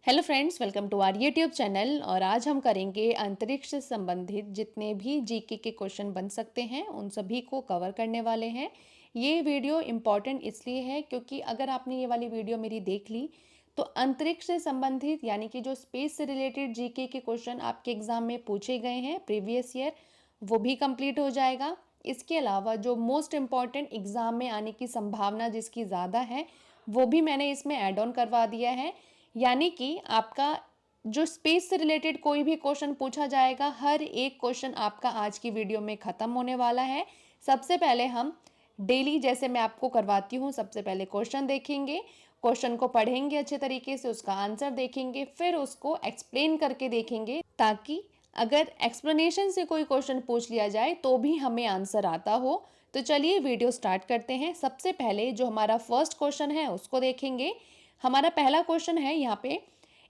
Hello friends, welcome to our YouTube channel. और आज हम करेंगे अंतरिक्ष से संबंधित जितने भी जीके के क्वेश्चन बन सकते हैं उन सभी को कवर करने वाले हैं। ये वीडियो इम्पॉर्टेंट इसलिए है क्योंकि अगर आपने ये वाली वीडियो मेरी देख ली तो अंतरिक्ष से संबंधित यानी कि जो स्पेस से रिलेटेड जीके के क्वेश्चन आपके एग्जाम में पूछे गए हैं प्रीवियस ईयर, वो भी कंप्लीट हो जाएगा। इसके अलावा जो मोस्ट इम्पॉर्टेंट एग्जाम में आने की संभावना जिसकी ज़्यादा है वो भी मैंने इसमें ऐड ऑन करवा दिया है। यानी कि आपका जो स्पेस से रिलेटेड कोई भी क्वेश्चन पूछा जाएगा, हर एक क्वेश्चन आपका आज की वीडियो में ख़त्म होने वाला है। सबसे पहले हम डेली जैसे मैं आपको करवाती हूँ, सबसे पहले क्वेश्चन देखेंगे, क्वेश्चन को पढ़ेंगे अच्छे तरीके से, उसका आंसर देखेंगे, फिर उसको एक्सप्लेन करके देखेंगे ताकि अगर एक्सप्लेनेशन से कोई क्वेश्चन पूछ लिया जाए तो भी हमें आंसर आता हो। तो चलिए वीडियो स्टार्ट करते हैं। सबसे पहले जो हमारा फर्स्ट क्वेश्चन है उसको देखेंगे। हमारा पहला क्वेश्चन है यहाँ पे,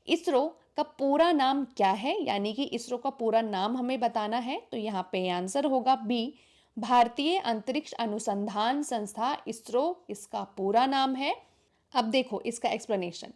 इसरो का पूरा नाम क्या है, यानी कि इसरो का पूरा नाम हमें बताना है। तो यहाँ पे आंसर होगा बी, भारतीय अंतरिक्ष अनुसंधान संस्था इसरो इसका पूरा नाम है। अब देखो इसका एक्सप्लेनेशन,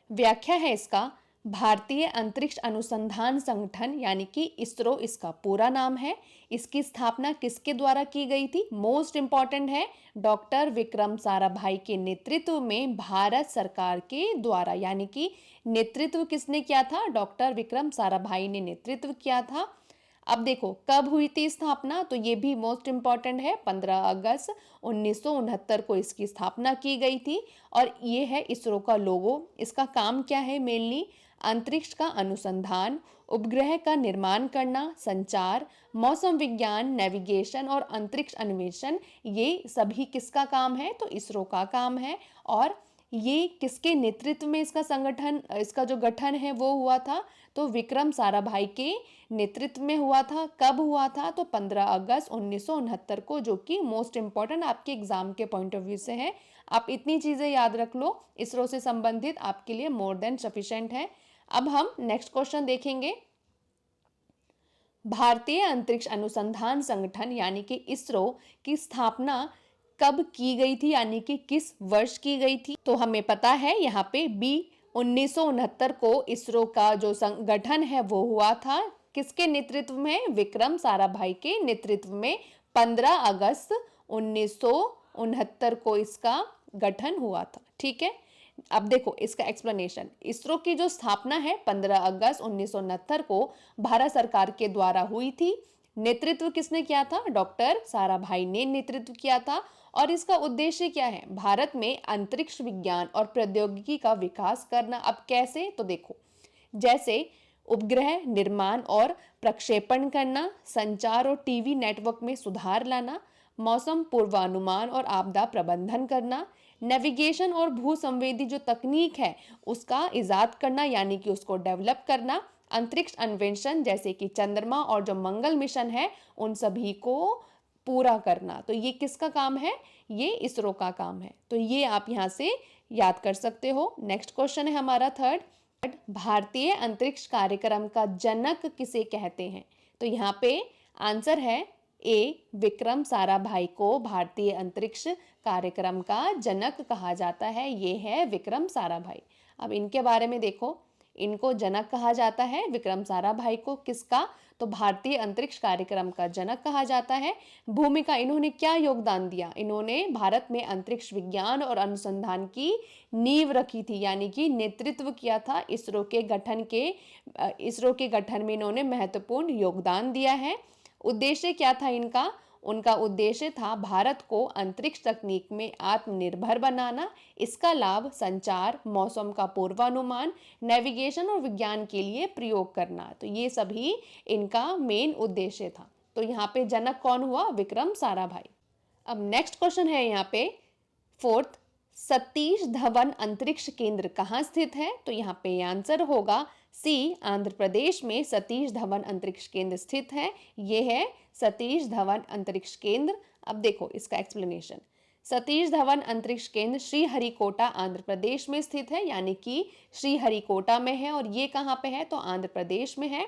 व्याख्या है इसका, भारतीय अंतरिक्ष अनुसंधान संगठन यानी कि इसरो इसका पूरा नाम है। इसकी स्थापना किसके द्वारा की गई थी, मोस्ट इंपॉर्टेंट है, डॉक्टर विक्रम साराभाई के नेतृत्व में भारत सरकार के द्वारा। यानी कि नेतृत्व किसने किया था, डॉक्टर विक्रम साराभाई ने नेतृत्व किया था। अब देखो कब हुई थी स्थापना, तो ये भी मोस्ट इंपॉर्टेंट है, 15 अगस्त 1969 को इसकी स्थापना की गई थी। और ये है इसरो का लोगो। इसका काम क्या है, मेनली अंतरिक्ष का अनुसंधान, उपग्रह का निर्माण करना, संचार, मौसम विज्ञान, नेविगेशन और अंतरिक्ष अन्वेषण, ये सभी किसका काम है, तो इसरो का काम है। और ये किसके नेतृत्व में इसका संगठन, इसका जो गठन है वो हुआ था, तो विक्रम साराभाई के नेतृत्व में हुआ था। कब हुआ था, तो 15 अगस्त 1969 को, जो कि मोस्ट इंपॉर्टेंट आपके एग्जाम के पॉइंट ऑफ व्यू से है। आप इतनी चीजें याद रख लो, इसरो से संबंधित आपके लिए मोर देन सफिशिएंट है। अब हम नेक्स्ट क्वेश्चन देखेंगे। भारतीय अंतरिक्ष अनुसंधान संगठन यानी कि इसरो की स्थापना कब की गई थी, यानी कि किस वर्ष की गई थी, तो हमें पता है यहाँ पे बी, 1969 को इसरो का जो संगठन है वो हुआ था। किसके नेतृत्व में, विक्रम साराभाई के नेतृत्व में 15 अगस्त 1969 को इसका गठन हुआ था। ठीक है, अब देखो इसका एक्सप्लेनेशन, इसरो की जो स्थापना है 15 अगस्त 1969 को भारत सरकार के द्वारा हुई थी। नेतृत्व किसने किया था, डॉक्टर साराभाई ने नेतृत्व किया था। और इसका उद्देश्य क्या है, भारत में अंतरिक्ष विज्ञान और प्रौद्योगिकी का विकास करना। अब कैसे, तो देखो जैसे उपग्रह निर्माण और प्रक्षेपण करना, संचार और टीवी नेटवर्क में सुधार लाना, मौसम पूर्वानुमान और आपदा प्रबंधन करना, नेविगेशन और भू संवेदी जो तकनीक है उसका इजाद करना यानी कि उसको डेवलप करना, अंतरिक्ष अन्वेषण जैसे कि चंद्रमा और जो मंगल मिशन है उन सभी को पूरा करना। तो ये किसका काम है, ये इसरो का काम है। तो ये आप यहाँ से याद कर सकते हो। नेक्स्ट क्वेश्चन है हमारा थर्ड, भारतीय अंतरिक्ष कार्यक्रम का जनक किसे कहते हैं, तो यहाँ पे आंसर है ए, विक्रम साराभाई को भारतीय अंतरिक्ष कार्यक्रम का जनक कहा जाता है। ये है विक्रम साराभाई। अब इनके बारे में देखो, इनको जनक कहा जाता है, विक्रम साराभाई को, किसका, तो भारतीय अंतरिक्ष कार्यक्रम का जनक कहा जाता है। भूमिका, इन्होंने क्या योगदान दिया, इन्होंने भारत में अंतरिक्ष विज्ञान और अनुसंधान की नींव रखी थी, यानी कि नेतृत्व किया था इसरो के गठन में इन्होंने महत्वपूर्ण योगदान दिया है। उद्देश्य क्या था इनका, उनका उद्देश्य था भारत को अंतरिक्ष तकनीक में आत्मनिर्भर बनाना। इसका लाभ संचार, मौसम का पूर्वानुमान, नेविगेशन और विज्ञान के लिए प्रयोग करना। तो ये सभी इनका मेन उद्देश्य था। तो यहाँ पे जनक कौन हुआ, विक्रम साराभाई। अब नेक्स्ट क्वेश्चन है यहाँ पे फोर्थ, सतीश धवन अंतरिक्ष केंद्र कहाँ स्थित है, तो यहाँ पे आंसर होगा सी, आंध्र प्रदेश में सतीश धवन अंतरिक्ष केंद्र स्थित है। ये है सतीश धवन अंतरिक्ष केंद्र। अब देखो इसका एक्सप्लेनेशन, सतीश धवन अंतरिक्ष केंद्र श्रीहरिकोटा आंध्र प्रदेश में स्थित है, यानी कि श्रीहरिकोटा में है। और ये कहाँ पे है, तो आंध्र प्रदेश में है।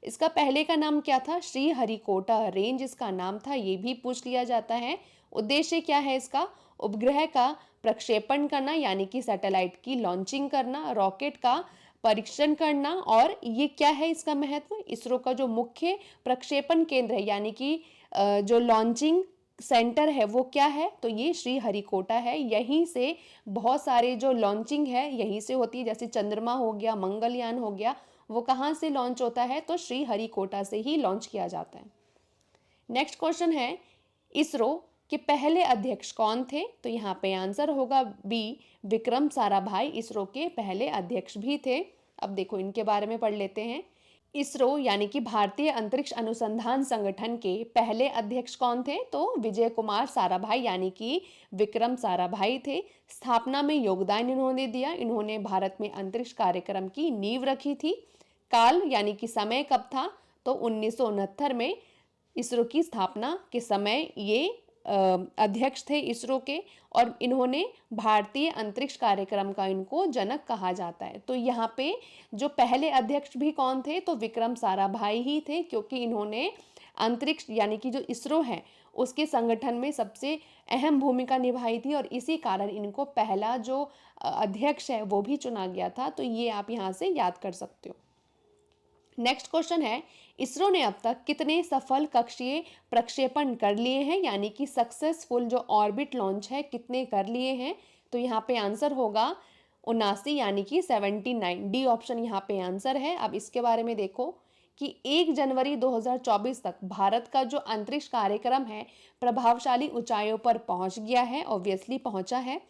इसका पहले का नाम क्या था, श्रीहरिकोटा रेंज इसका नाम था, ये भी पूछ लिया जाता है। उद्देश्य क्या है इसका, उपग्रह का प्रक्षेपण करना यानी कि सैटेलाइट की लॉन्चिंग करना, रॉकेट का परीक्षण करना। और ये क्या है इसका महत्व, इसरो का जो मुख्य प्रक्षेपण केंद्र है यानी कि जो लॉन्चिंग सेंटर है वो क्या है, तो ये श्रीहरिकोटा है। यहीं से बहुत सारे जो लॉन्चिंग है यहीं से होती है, जैसे चंद्रमा हो गया, मंगलयान हो गया, वो कहाँ से लॉन्च होता है, तो श्रीहरिकोटा से ही लॉन्च किया जाता है। नेक्स्ट क्वेश्चन है, इसरो के पहले अध्यक्ष कौन थे, तो यहाँ पे आंसर होगा बी, विक्रम साराभाई इसरो के पहले अध्यक्ष भी थे। अब देखो इनके बारे में पढ़ लेते हैं। इसरो यानी कि भारतीय अंतरिक्ष अनुसंधान संगठन के पहले अध्यक्ष कौन थे, तो विजय कुमार साराभाई यानी कि विक्रम साराभाई थे। स्थापना में योगदान इन्होंने दिया, इन्होंने भारत में अंतरिक्ष कार्यक्रम की नींव रखी थी। काल यानी कि समय कब था, तो 1969 में इसरो की स्थापना के समय ये अध्यक्ष थे इसरो के, और इन्होंने भारतीय अंतरिक्ष कार्यक्रम का इनको जनक कहा जाता है। तो यहाँ पे जो पहले अध्यक्ष भी कौन थे, तो विक्रम साराभाई ही थे, क्योंकि इन्होंने अंतरिक्ष यानी कि जो इसरो है उसके संगठन में सबसे अहम भूमिका निभाई थी, और इसी कारण इनको पहला जो अध्यक्ष है वो भी चुना गया था। तो ये आप यहाँ से याद कर सकते हो। नेक्स्ट क्वेश्चन है, इसरो ने अब तक कितने सफल कक्षीय प्रक्षेपण कर लिए हैं, यानी कि सक्सेसफुल जो ऑर्बिट लॉन्च है कितने कर लिए हैं, तो यहाँ पे आंसर होगा 79 यानी कि 79, डी ऑप्शन यहाँ पे आंसर है। अब इसके बारे में देखो कि 1 जनवरी 2024 तक भारत का जो अंतरिक्ष कार्यक्रम है प्रभावशाली ऊंचाइयों पर पहुंच गया है, ऑब्वियसली पहुंचा है।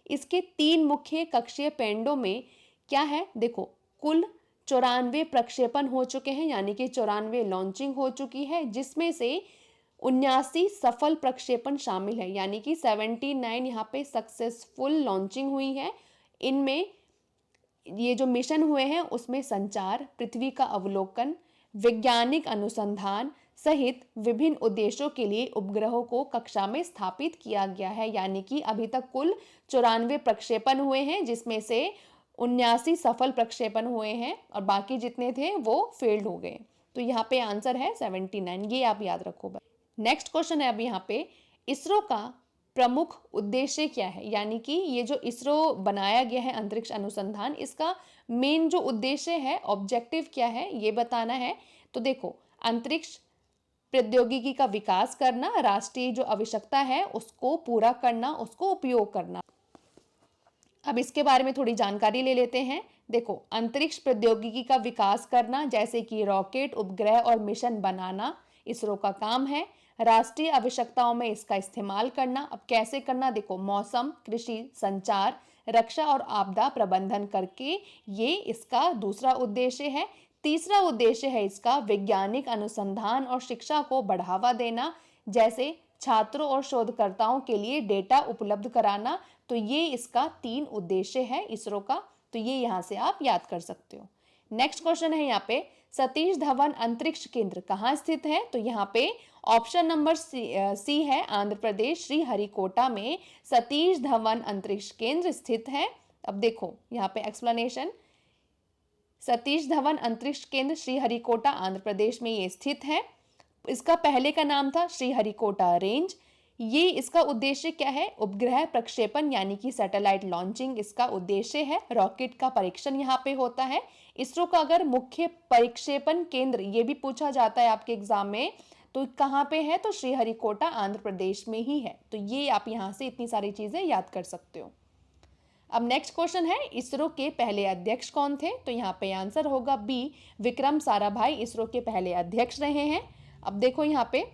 इसके 3 मुख्य कक्षीय पेंडों में क्या है, देखो कुल 94 प्रक्षेपण हो चुके हैं, यानी कि 94 लॉन्चिंग हो चुकी है, जिसमें से 79 सफल प्रक्षेपण शामिल है, यानी कि 79 यहाँ पे सक्सेसफुल लॉन्चिंग हुई है। इनमें ये जो मिशन हुए हैं उसमें संचार, पृथ्वी का अवलोकन, वैज्ञानिक अनुसंधान सहित विभिन्न उद्देश्यों के लिए उपग्रहों को कक्षा में स्थापित किया गया है। यानी कि अभी तक कुल 94 प्रक्षेपण हुए हैं, जिसमें से 79 सफल प्रक्षेपण हुए हैं और बाकी जितने थे वो फेल्ड हो गए। तो यहाँ पे आंसर है 79, ये आप याद रखो। नेक्स्ट क्वेश्चन है अब यहाँ पे, इसरो का प्रमुख उद्देश्य क्या है, यानी कि ये जो इसरो बनाया गया है अंतरिक्ष अनुसंधान, इसका मेन जो उद्देश्य है, ऑब्जेक्टिव क्या है, ये बताना है। तो देखो, अंतरिक्ष प्रौद्योगिकी का विकास करना, राष्ट्रीय जो आवश्यकता है उसको पूरा करना, उसको उपयोग करना। अब इसके बारे में थोड़ी जानकारी ले लेते हैं। देखो, अंतरिक्ष प्रौद्योगिकी का विकास करना जैसे कि रॉकेट, उपग्रह और मिशन बनाना इसरो का काम है। राष्ट्रीय आवश्यकताओं में इसका इस्तेमाल करना, अब कैसे करना, देखो मौसम, कृषि, संचार, रक्षा और आपदा प्रबंधन करके ये इसका दूसरा उद्देश्य है। तीसरा उद्देश्य है इसका वैज्ञानिक अनुसंधान और शिक्षा को बढ़ावा देना, जैसे छात्रों और शोधकर्ताओं के लिए डेटा उपलब्ध कराना। तो ये इसका 3 उद्देश्य है इसरो का, तो ये यहाँ से आप याद कर सकते हो। नेक्स्ट क्वेश्चन है यहाँ पे, सतीश धवन अंतरिक्ष केंद्र कहाँ स्थित है, तो यहाँ पे ऑप्शन नंबर सी है, आंध्र प्रदेश श्रीहरिकोटा में सतीश धवन अंतरिक्ष केंद्र स्थित है। अब देखो यहाँ पे एक्सप्लेनेशन, सतीश धवन अंतरिक्ष केंद्र श्रीहरिकोटा आंध्र प्रदेश में ये स्थित है। इसका पहले का नाम था श्रीहरिकोटा रेंज। ये इसका उद्देश्य क्या है, उपग्रह प्रक्षेपण यानी कि सैटेलाइट लॉन्चिंग इसका उद्देश्य है। रॉकेट का परीक्षण यहाँ पे होता है। इसरो का अगर मुख्य प्रक्षेपण केंद्र ये भी पूछा जाता है आपके एग्जाम में, तो कहाँ पे है, तो श्रीहरिकोटा आंध्र प्रदेश में ही है। तो ये आप यहाँ से इतनी सारी चीजें याद कर सकते हो। अब नेक्स्ट क्वेश्चन है, इसरो के पहले अध्यक्ष कौन थे, तो यहाँ पे आंसर होगा बी, विक्रम साराभाई इसरो के पहले अध्यक्ष रहे हैं। अब देखो यहाँ पे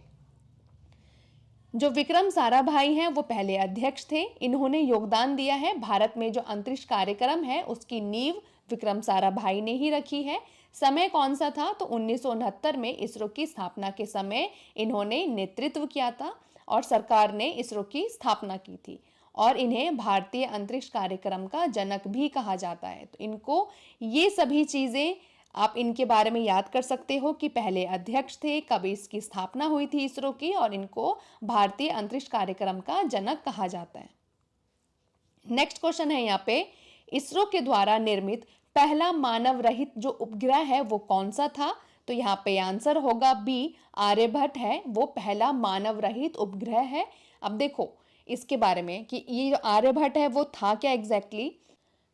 जो विक्रम साराभाई हैं वो पहले अध्यक्ष थे। इन्होंने योगदान दिया है, भारत में जो अंतरिक्ष कार्यक्रम है उसकी नींव विक्रम साराभाई ने ही रखी है। समय कौन सा था, तो 1969 में इसरो की स्थापना के समय इन्होंने नेतृत्व किया था और सरकार ने इसरो की स्थापना की थी, और इन्हें भारतीय अंतरिक्ष कार्यक्रम का जनक भी कहा जाता है। तो इनको ये सभी चीजें आप इनके बारे में याद कर सकते हो कि पहले अध्यक्ष थे, कब इसकी स्थापना हुई थी इसरो की, और इनको भारतीय अंतरिक्ष कार्यक्रम का जनक कहा जाता है। नेक्स्ट क्वेश्चन है यहाँ पे, इसरो के द्वारा निर्मित पहला मानव रहित जो उपग्रह है वो कौन सा था, तो यहाँ पे आंसर होगा बी, आर्यभट्ट है वो पहला मानव रहित उपग्रह है। अब देखो इसके बारे में कि ये जो आर्यभट्ट है वो था क्या एग्जैक्टली,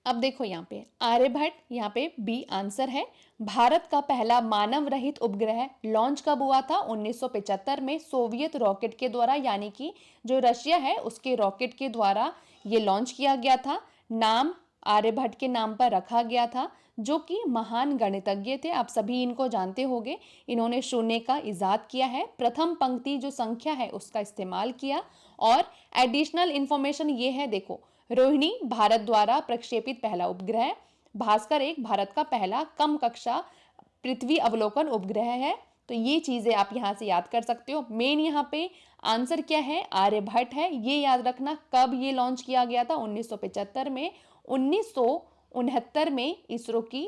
अब देखो यहाँ पे आर्यभट्ट, यहाँ पे बी आंसर है। भारत का पहला मानव रहित उपग्रह लॉन्च कब हुआ था? 1975 में सोवियत रॉकेट के द्वारा, यानी कि जो रशिया है उसके रॉकेट के द्वारा ये लॉन्च किया गया था। नाम आर्यभट्ट के नाम पर रखा गया था, जो कि महान गणितज्ञ थे, आप सभी इनको जानते होंगे। इन्होंने शून्य का इजाद किया है, प्रथम पंक्ति जो संख्या है उसका इस्तेमाल किया। और एडिशनल इंफॉर्मेशन ये है, देखो रोहिणी भारत द्वारा प्रक्षेपित पहला उपग्रह, भास्कर एक भारत का पहला कम कक्षा पृथ्वी अवलोकन उपग्रह है। तो ये चीजें आप यहाँ से याद कर सकते हो। मेन यहाँ पे आंसर क्या है? आर्यभट्ट है, ये याद रखना। कब ये लॉन्च किया गया था? 1975 में। 1969 में इसरो की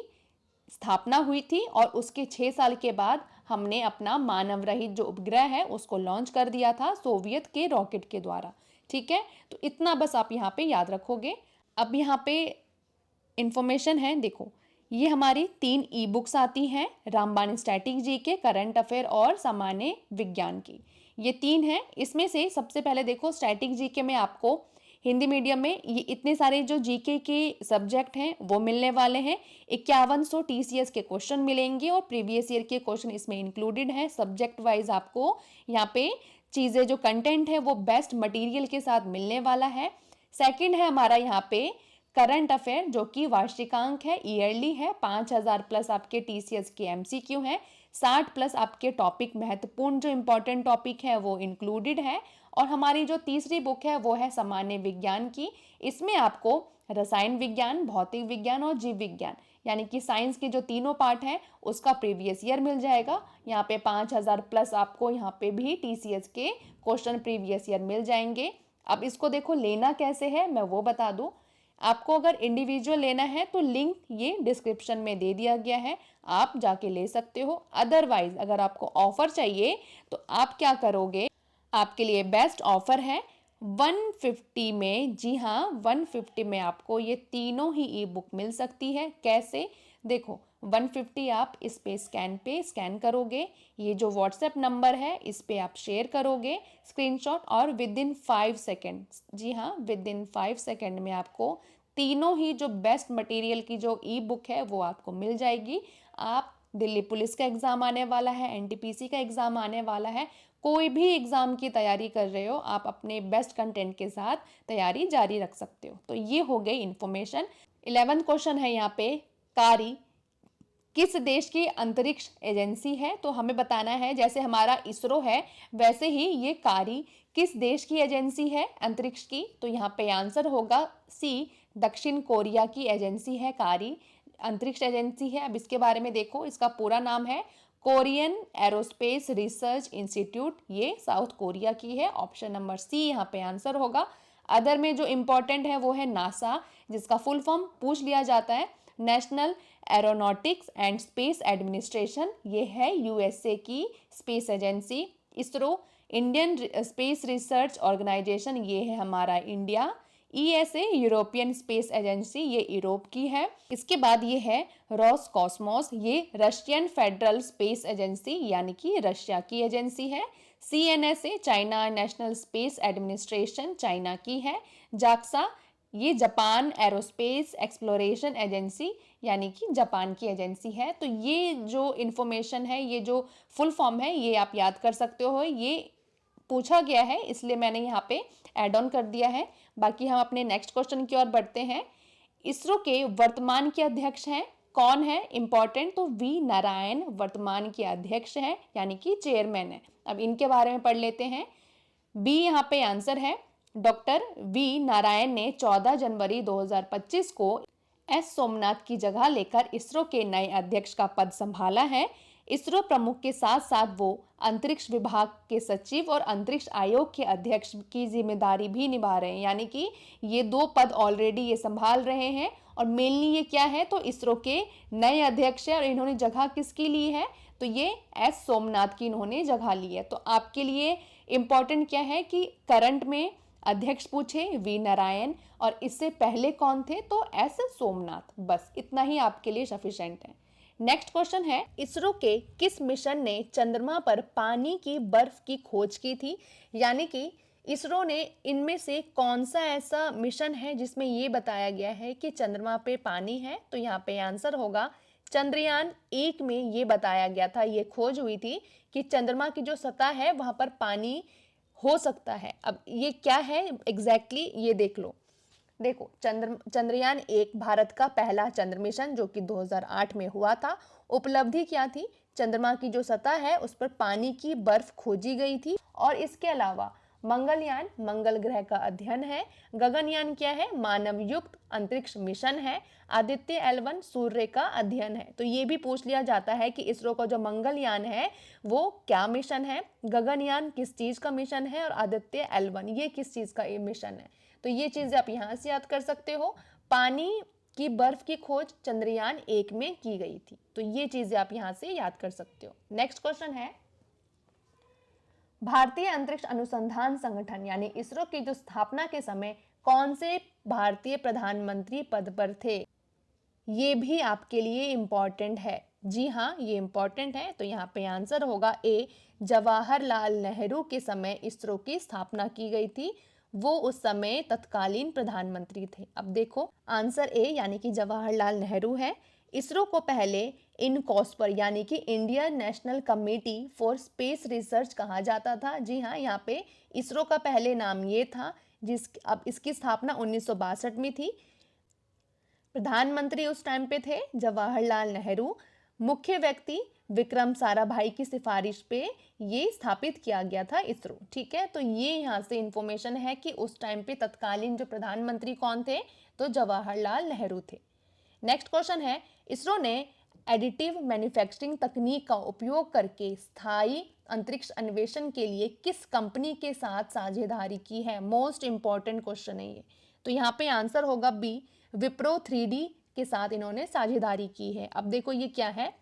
स्थापना हुई थी और उसके 6 साल के बाद हमने अपना मानव रहित जो उपग्रह है उसको लॉन्च कर दिया था सोवियत के रॉकेट के द्वारा। ठीक है, तो इतना बस आप यहाँ पे याद रखोगे। अब यहाँ पे इंफॉर्मेशन है, देखो ये हमारी 3 ई बुक्स आती हैं, रामबाण स्टैटिक जी के, करंट अफेयर और सामान्य विज्ञान की। ये 3 हैं। इसमें से सबसे पहले देखो स्टैटिक जी के में आपको हिंदी मीडियम में ये इतने सारे जो जीके के सब्जेक्ट हैं वो मिलने वाले हैं। 5100 टीसीएस के क्वेश्चन मिलेंगे और प्रीवियस ईयर के क्वेश्चन इसमें इंक्लूडेड है। सब्जेक्ट वाइज आपको यहाँ पे चीज़ें जो कंटेंट है वो बेस्ट मटेरियल के साथ मिलने वाला है। सेकंड है हमारा यहाँ पे करंट अफेयर, जो कि वार्षिकांक है, ईयरली है। 5000 प्लस आपके टीसीएस के एमसीक्यू हैं, 60 प्लस आपके टॉपिक महत्वपूर्ण जो इंपॉर्टेंट टॉपिक है वो इंक्लूडेड है। और हमारी जो तीसरी बुक है वो है सामान्य विज्ञान की। इसमें आपको रसायन विज्ञान, भौतिक विज्ञान और जीव विज्ञान, यानी कि साइंस के जो तीनों पार्ट हैं उसका प्रीवियस ईयर मिल जाएगा। यहाँ पे 5000 प्लस आपको यहाँ पे भी टीसीएस के क्वेश्चन प्रीवियस ईयर मिल जाएंगे। अब इसको देखो लेना कैसे है मैं वो बता दूं। आपको अगर इंडिविजुअल लेना है तो लिंक ये डिस्क्रिप्शन में दे दिया गया है, आप जाके ले सकते हो। अदरवाइज अगर आपको ऑफर चाहिए तो आप क्या करोगे, आपके लिए बेस्ट ऑफर है 150 में। जी हाँ, 150 में आपको ये तीनों ही ई बुक मिल सकती है। कैसे? देखो 150 आप इस पे स्कैन करोगे, ये जो व्हाट्सएप नंबर है इस पे आप शेयर करोगे स्क्रीनशॉट, और विद इन 5 सेकेंड, जी हाँ विद इन 5 सेकेंड में आपको तीनों ही जो बेस्ट मटेरियल की जो ई बुक है वो आपको मिल जाएगी। आप दिल्ली पुलिस का एग्जाम आने वाला है, एनटीपीसी का एग्जाम आने वाला है, कोई भी एग्जाम की तैयारी कर रहे हो, आप अपने बेस्ट कंटेंट के साथ तैयारी जारी रख सकते हो। तो ये हो गई इंफॉर्मेशन। 11th क्वेश्चन है यहाँ पे, कारी किस देश की अंतरिक्ष एजेंसी है? तो हमें बताना है, जैसे हमारा इसरो है वैसे ही ये कारी किस देश की एजेंसी है अंतरिक्ष की? तो यहाँ पे आंसर होगा सी, दक्षिण कोरिया की एजेंसी है कारी, अंतरिक्ष एजेंसी है। अब इसके बारे में देखो, इसका पूरा नाम है कोरियन एरोस्पेस रिसर्च इंस्टीट्यूट, ये साउथ कोरिया की है। ऑप्शन नंबर सी यहाँ पे आंसर होगा। अदर में जो इंपॉर्टेंट है वो है नासा, जिसका फुल फॉर्म पूछ लिया जाता है, National Aeronautics and Space Administration, ये है यूएसए की space agency. ISRO, Indian Space Research Organisation, ये है हमारा India. ESA, European Space Agency, ये यूरोप की है। इसके बाद ये है रोसकॉस्मोस, ये रशियन फेडरल स्पेस एजेंसी यानी कि रशिया की एजेंसी है। CNSA, China National Space Administration, China की है। जाक्सा, ये जापान एरोस्पेस एक्सप्लोरेशन एजेंसी यानी कि जापान की एजेंसी है। तो ये जो इंफॉर्मेशन है, ये जो फुल फॉर्म है, ये आप याद कर सकते हो, ये पूछा गया है इसलिए मैंने यहाँ पे ऐड ऑन कर दिया है। बाकी हम अपने नेक्स्ट क्वेश्चन की ओर बढ़ते हैं। इसरो के वर्तमान के अध्यक्ष हैं, कौन है इंपॉर्टेंट? तो वी नारायण वर्तमान के अध्यक्ष हैं यानी कि चेयरमैन है। अब इनके बारे में पढ़ लेते हैं। बी यहाँ पे आंसर है। डॉक्टर वी नारायण ने 14 जनवरी 2025 को एस सोमनाथ की जगह लेकर इसरो के नए अध्यक्ष का पद संभाला है। इसरो प्रमुख के साथ साथ वो अंतरिक्ष विभाग के सचिव और अंतरिक्ष आयोग के अध्यक्ष की जिम्मेदारी भी निभा रहे हैं, यानी कि ये 2 पद ऑलरेडी ये संभाल रहे हैं। और मेनली ये क्या है, तो इसरो के नए अध्यक्ष है। और इन्होंने जगह किसकी ली है? तो ये एस सोमनाथ की इन्होंने जगह ली है। तो आपके लिए इंपॉर्टेंट क्या है कि करंट में अध्यक्ष पूछे वी नारायण, और इससे पहले कौन थे? तो एस सोमनाथ। बस इतना ही आपके लिए सफिशिएंट है। नेक्स्ट क्वेश्चन है, इसरो के किस मिशन ने चंद्रमा पर पानी की बर्फ की खोज की थी? यानी कि इसरो ने इनमें से कौन सा ऐसा मिशन है जिसमें ये बताया गया है कि चंद्रमा पे पानी है? तो यहाँ पे आंसर होगा चंद्रयान 1 में ये बताया गया था, ये खोज हुई थी कि चंद्रमा की जो सतह है वहां पर पानी हो सकता है। अब ये क्या है एग्जैक्टली ये देख लो। देखो चंद्रयान 1 भारत का पहला चंद्र मिशन जो कि 2008 में हुआ था। उपलब्धि क्या थी? चंद्रमा की जो सतह है उस पर पानी की बर्फ खोजी गई थी। और इसके अलावा मंगलयान मंगल ग्रह का अध्ययन है। गगनयान क्या है? मानव युक्त अंतरिक्ष मिशन है। आदित्य L1 सूर्य का अध्ययन है। तो ये भी पूछ लिया जाता है कि इसरो का जो मंगलयान है वो क्या मिशन है, गगनयान किस चीज का मिशन है और आदित्य L1 ये किस चीज का मिशन है। तो ये चीजें आप यहाँ से याद कर सकते हो। पानी की बर्फ की खोज चंद्रयान 1 में की गई थी। तो ये चीजें आप यहाँ से याद कर सकते हो। नेक्स्ट क्वेश्चन है, भारतीय अंतरिक्ष अनुसंधान संगठन यानी इसरो की जो स्थापना के समय कौन से भारतीय प्रधानमंत्री पद पर थे? ये भी आपके लिए इंपॉर्टेंट है। जी हाँ, ये इंपॉर्टेंट है। तो यहाँ पे आंसर होगा ए, जवाहरलाल नेहरू के समय इसरो की स्थापना की गई थी। वो उस समय तत्कालीन प्रधानमंत्री थे। अब देखो आंसर ए यानी कि जवाहरलाल नेहरू है। इसरो को पहले इनकॉस्पर यानी कि Indian national committee for space research कहा जाता था। जी हाँ, यहाँ पे इसरो का पहले नाम ये था। अब इसकी स्थापना 1962 में थी। प्रधानमंत्री उस टाइम पे थे जवाहरलाल नेहरू। मुख्य व्यक्ति विक्रम साराभाई की सिफारिश पे ये स्थापित किया गया था इसरो। ठीक है, तो ये यहाँ से इंफॉर्मेशन है कि उस टाइम पे तत्कालीन जो प्रधानमंत्री कौन थे? तो जवाहरलाल नेहरू थे। नेक्स्ट क्वेश्चन है, इसरो ने एडिटिव मैन्युफैक्चरिंग तकनीक का उपयोग करके स्थायी अंतरिक्ष अन्वेषण के लिए किस कंपनी के साथ साझेदारी की है? मोस्ट इंपॉर्टेंट क्वेश्चन है ये। तो यहाँ पे आंसर होगा बी, विप्रो 3D के साथ इन्होंने साझेदारी की है। अब देखो ये क्या है,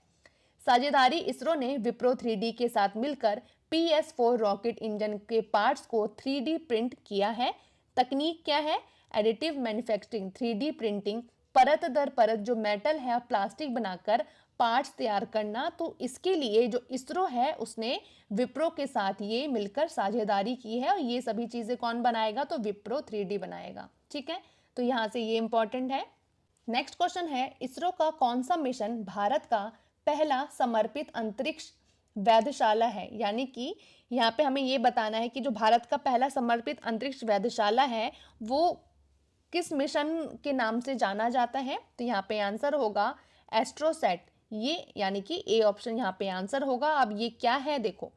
साझेदारी इसरो ने विप्रो 3D के साथ मिलकर PS4 रॉकेट इंजन के पार्ट्स को 3D प्रिंट किया है। तकनीक क्या है? एडिटिव मैन्युफैक्चरिंग, 3D प्रिंटिंग, परत दर परत जो मेटल है प्लास्टिक बनाकर पार्ट्स तैयार करना। तो इसके लिए जो इसरो है उसने विप्रो के साथ ये मिलकर साझेदारी की है और ये सभी चीजें कौन बनाएगा? तो विप्रो 3D बनाएगा। ठीक है, तो यहाँ से ये इंपॉर्टेंट है। नेक्स्ट क्वेश्चन है, इसरो का कौन सा मिशन भारत का पहला समर्पित अंतरिक्ष वेधशाला है? यानी कि यहाँ पे हमें ये बताना है कि जो भारत का पहला समर्पित अंतरिक्ष वेधशाला है वो किस मिशन के नाम से जाना जाता है? तो यहाँ पे आंसर होगा एस्ट्रोसैट, ये यानी कि ए ऑप्शन यहाँ पे आंसर होगा। अब ये क्या है देखो,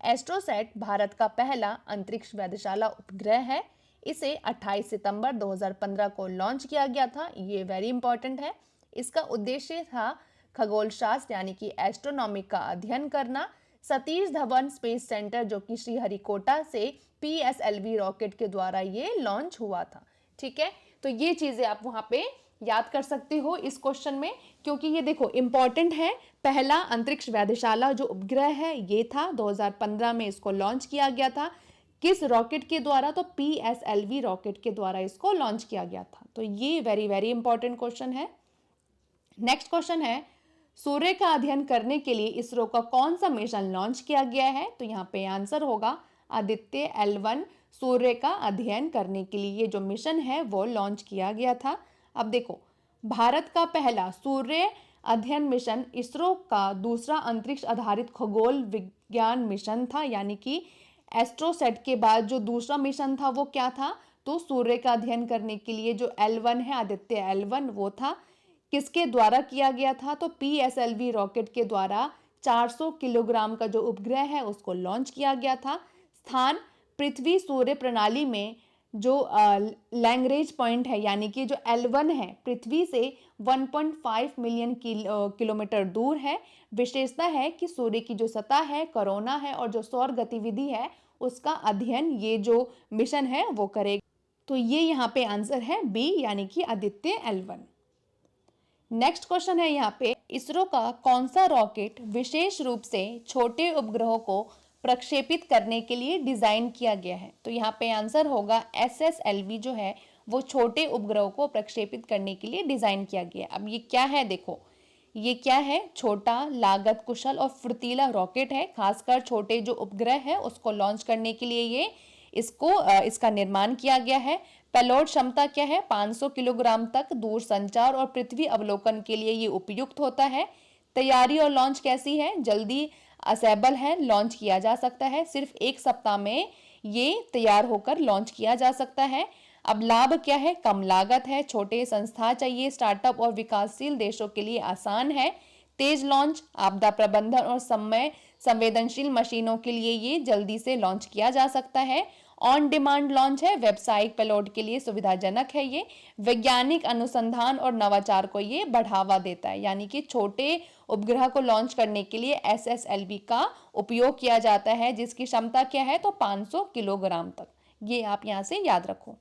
एस्ट्रोसैट भारत का पहला अंतरिक्ष वेधशाला उपग्रह है। इसे 28 सितंबर 2015 को लॉन्च किया गया था। ये वेरी इंपॉर्टेंट है। इसका उद्देश्य था खगोल शास्त्र यानी कि एस्ट्रोनॉमी का अध्ययन करना। सतीश धवन स्पेस सेंटर जो कि श्रीहरिकोटा से PSLV रॉकेट के द्वारा ये लॉन्च हुआ था। ठीक है, तो ये चीजें आप वहां पे याद कर सकते हो इस क्वेश्चन में, क्योंकि ये देखो इंपॉर्टेंट है। पहला अंतरिक्ष वेधशाला जो उपग्रह है ये था 2015 में इसको लॉन्च किया गया था। किस रॉकेट के द्वारा? तो PSLV रॉकेट के द्वारा इसको लॉन्च किया गया था। तो ये वेरी वेरी इंपॉर्टेंट क्वेश्चन है। नेक्स्ट क्वेश्चन है, सूर्य का अध्ययन करने के लिए इसरो का कौन सा मिशन लॉन्च किया गया है? तो यहाँ पे आंसर होगा आदित्य L1 सूर्य का अध्ययन करने के लिए ये जो मिशन है वो लॉन्च किया गया था। अब देखो भारत का पहला सूर्य अध्ययन मिशन इसरो का दूसरा अंतरिक्ष आधारित खगोल विज्ञान मिशन था। यानी कि एस्ट्रोसैट के बाद जो दूसरा मिशन था वो क्या था? तो सूर्य का अध्ययन करने के लिए जो L1 है आदित्य L1 वो था। किसके द्वारा किया गया था? तो PSLV रॉकेट के द्वारा 400 किलोग्राम का जो उपग्रह है उसको लॉन्च किया गया था। स्थान पृथ्वी सूर्य प्रणाली में जो लैग्रेंज पॉइंट है यानी कि जो L1 है पृथ्वी से 1.5 मिलियन किलोमीटर दूर है। विशेषता है कि सूर्य की जो सतह है, कोरोना है और जो सौर गतिविधि है उसका अध्ययन ये जो मिशन है वो करेगा। तो ये यहाँ पे आंसर है बी यानी कि आदित्य L1। नेक्स्ट क्वेश्चन है यहाँ पे, इसरो का कौन सा रॉकेट विशेष रूप से छोटे उपग्रहों को प्रक्षेपित करने के लिए डिजाइन किया गया है? तो यहाँ पे आंसर होगा SSLV जो है वो छोटे उपग्रहों को प्रक्षेपित करने के लिए डिजाइन किया गया। अब ये क्या है देखो, ये क्या है? छोटा, लागत कुशल और फुर्तीला रॉकेट है। खासकर छोटे जो उपग्रह है उसको लॉन्च करने के लिए ये इसका निर्माण किया गया है। पेलोड क्षमता क्या है? 500 किलोग्राम तक दूर संचार और पृथ्वी अवलोकन के लिए ये उपयुक्त होता है। तैयारी और लॉन्च कैसी है? जल्दी असेबल है, लॉन्च किया जा सकता है। सिर्फ 1 सप्ताह में ये तैयार होकर लॉन्च किया जा सकता है। अब लाभ क्या है? कम लागत है, छोटे संस्था चाहिए, स्टार्टअप और विकासशील देशों के लिए आसान है, तेज लॉन्च, आपदा प्रबंधन और समय संवेदनशील मशीनों के लिए ये जल्दी से लॉन्च किया जा सकता है। ऑन डिमांड लॉन्च है, व्यावसायिक पेलोड के लिए सुविधाजनक है। ये वैज्ञानिक अनुसंधान और नवाचार को ये बढ़ावा देता है, यानी कि छोटे उपग्रह को लॉन्च करने के लिए SSLV का उपयोग किया जाता है, जिसकी क्षमता क्या है? तो 500 किलोग्राम तक। ये आप यहाँ से याद रखो।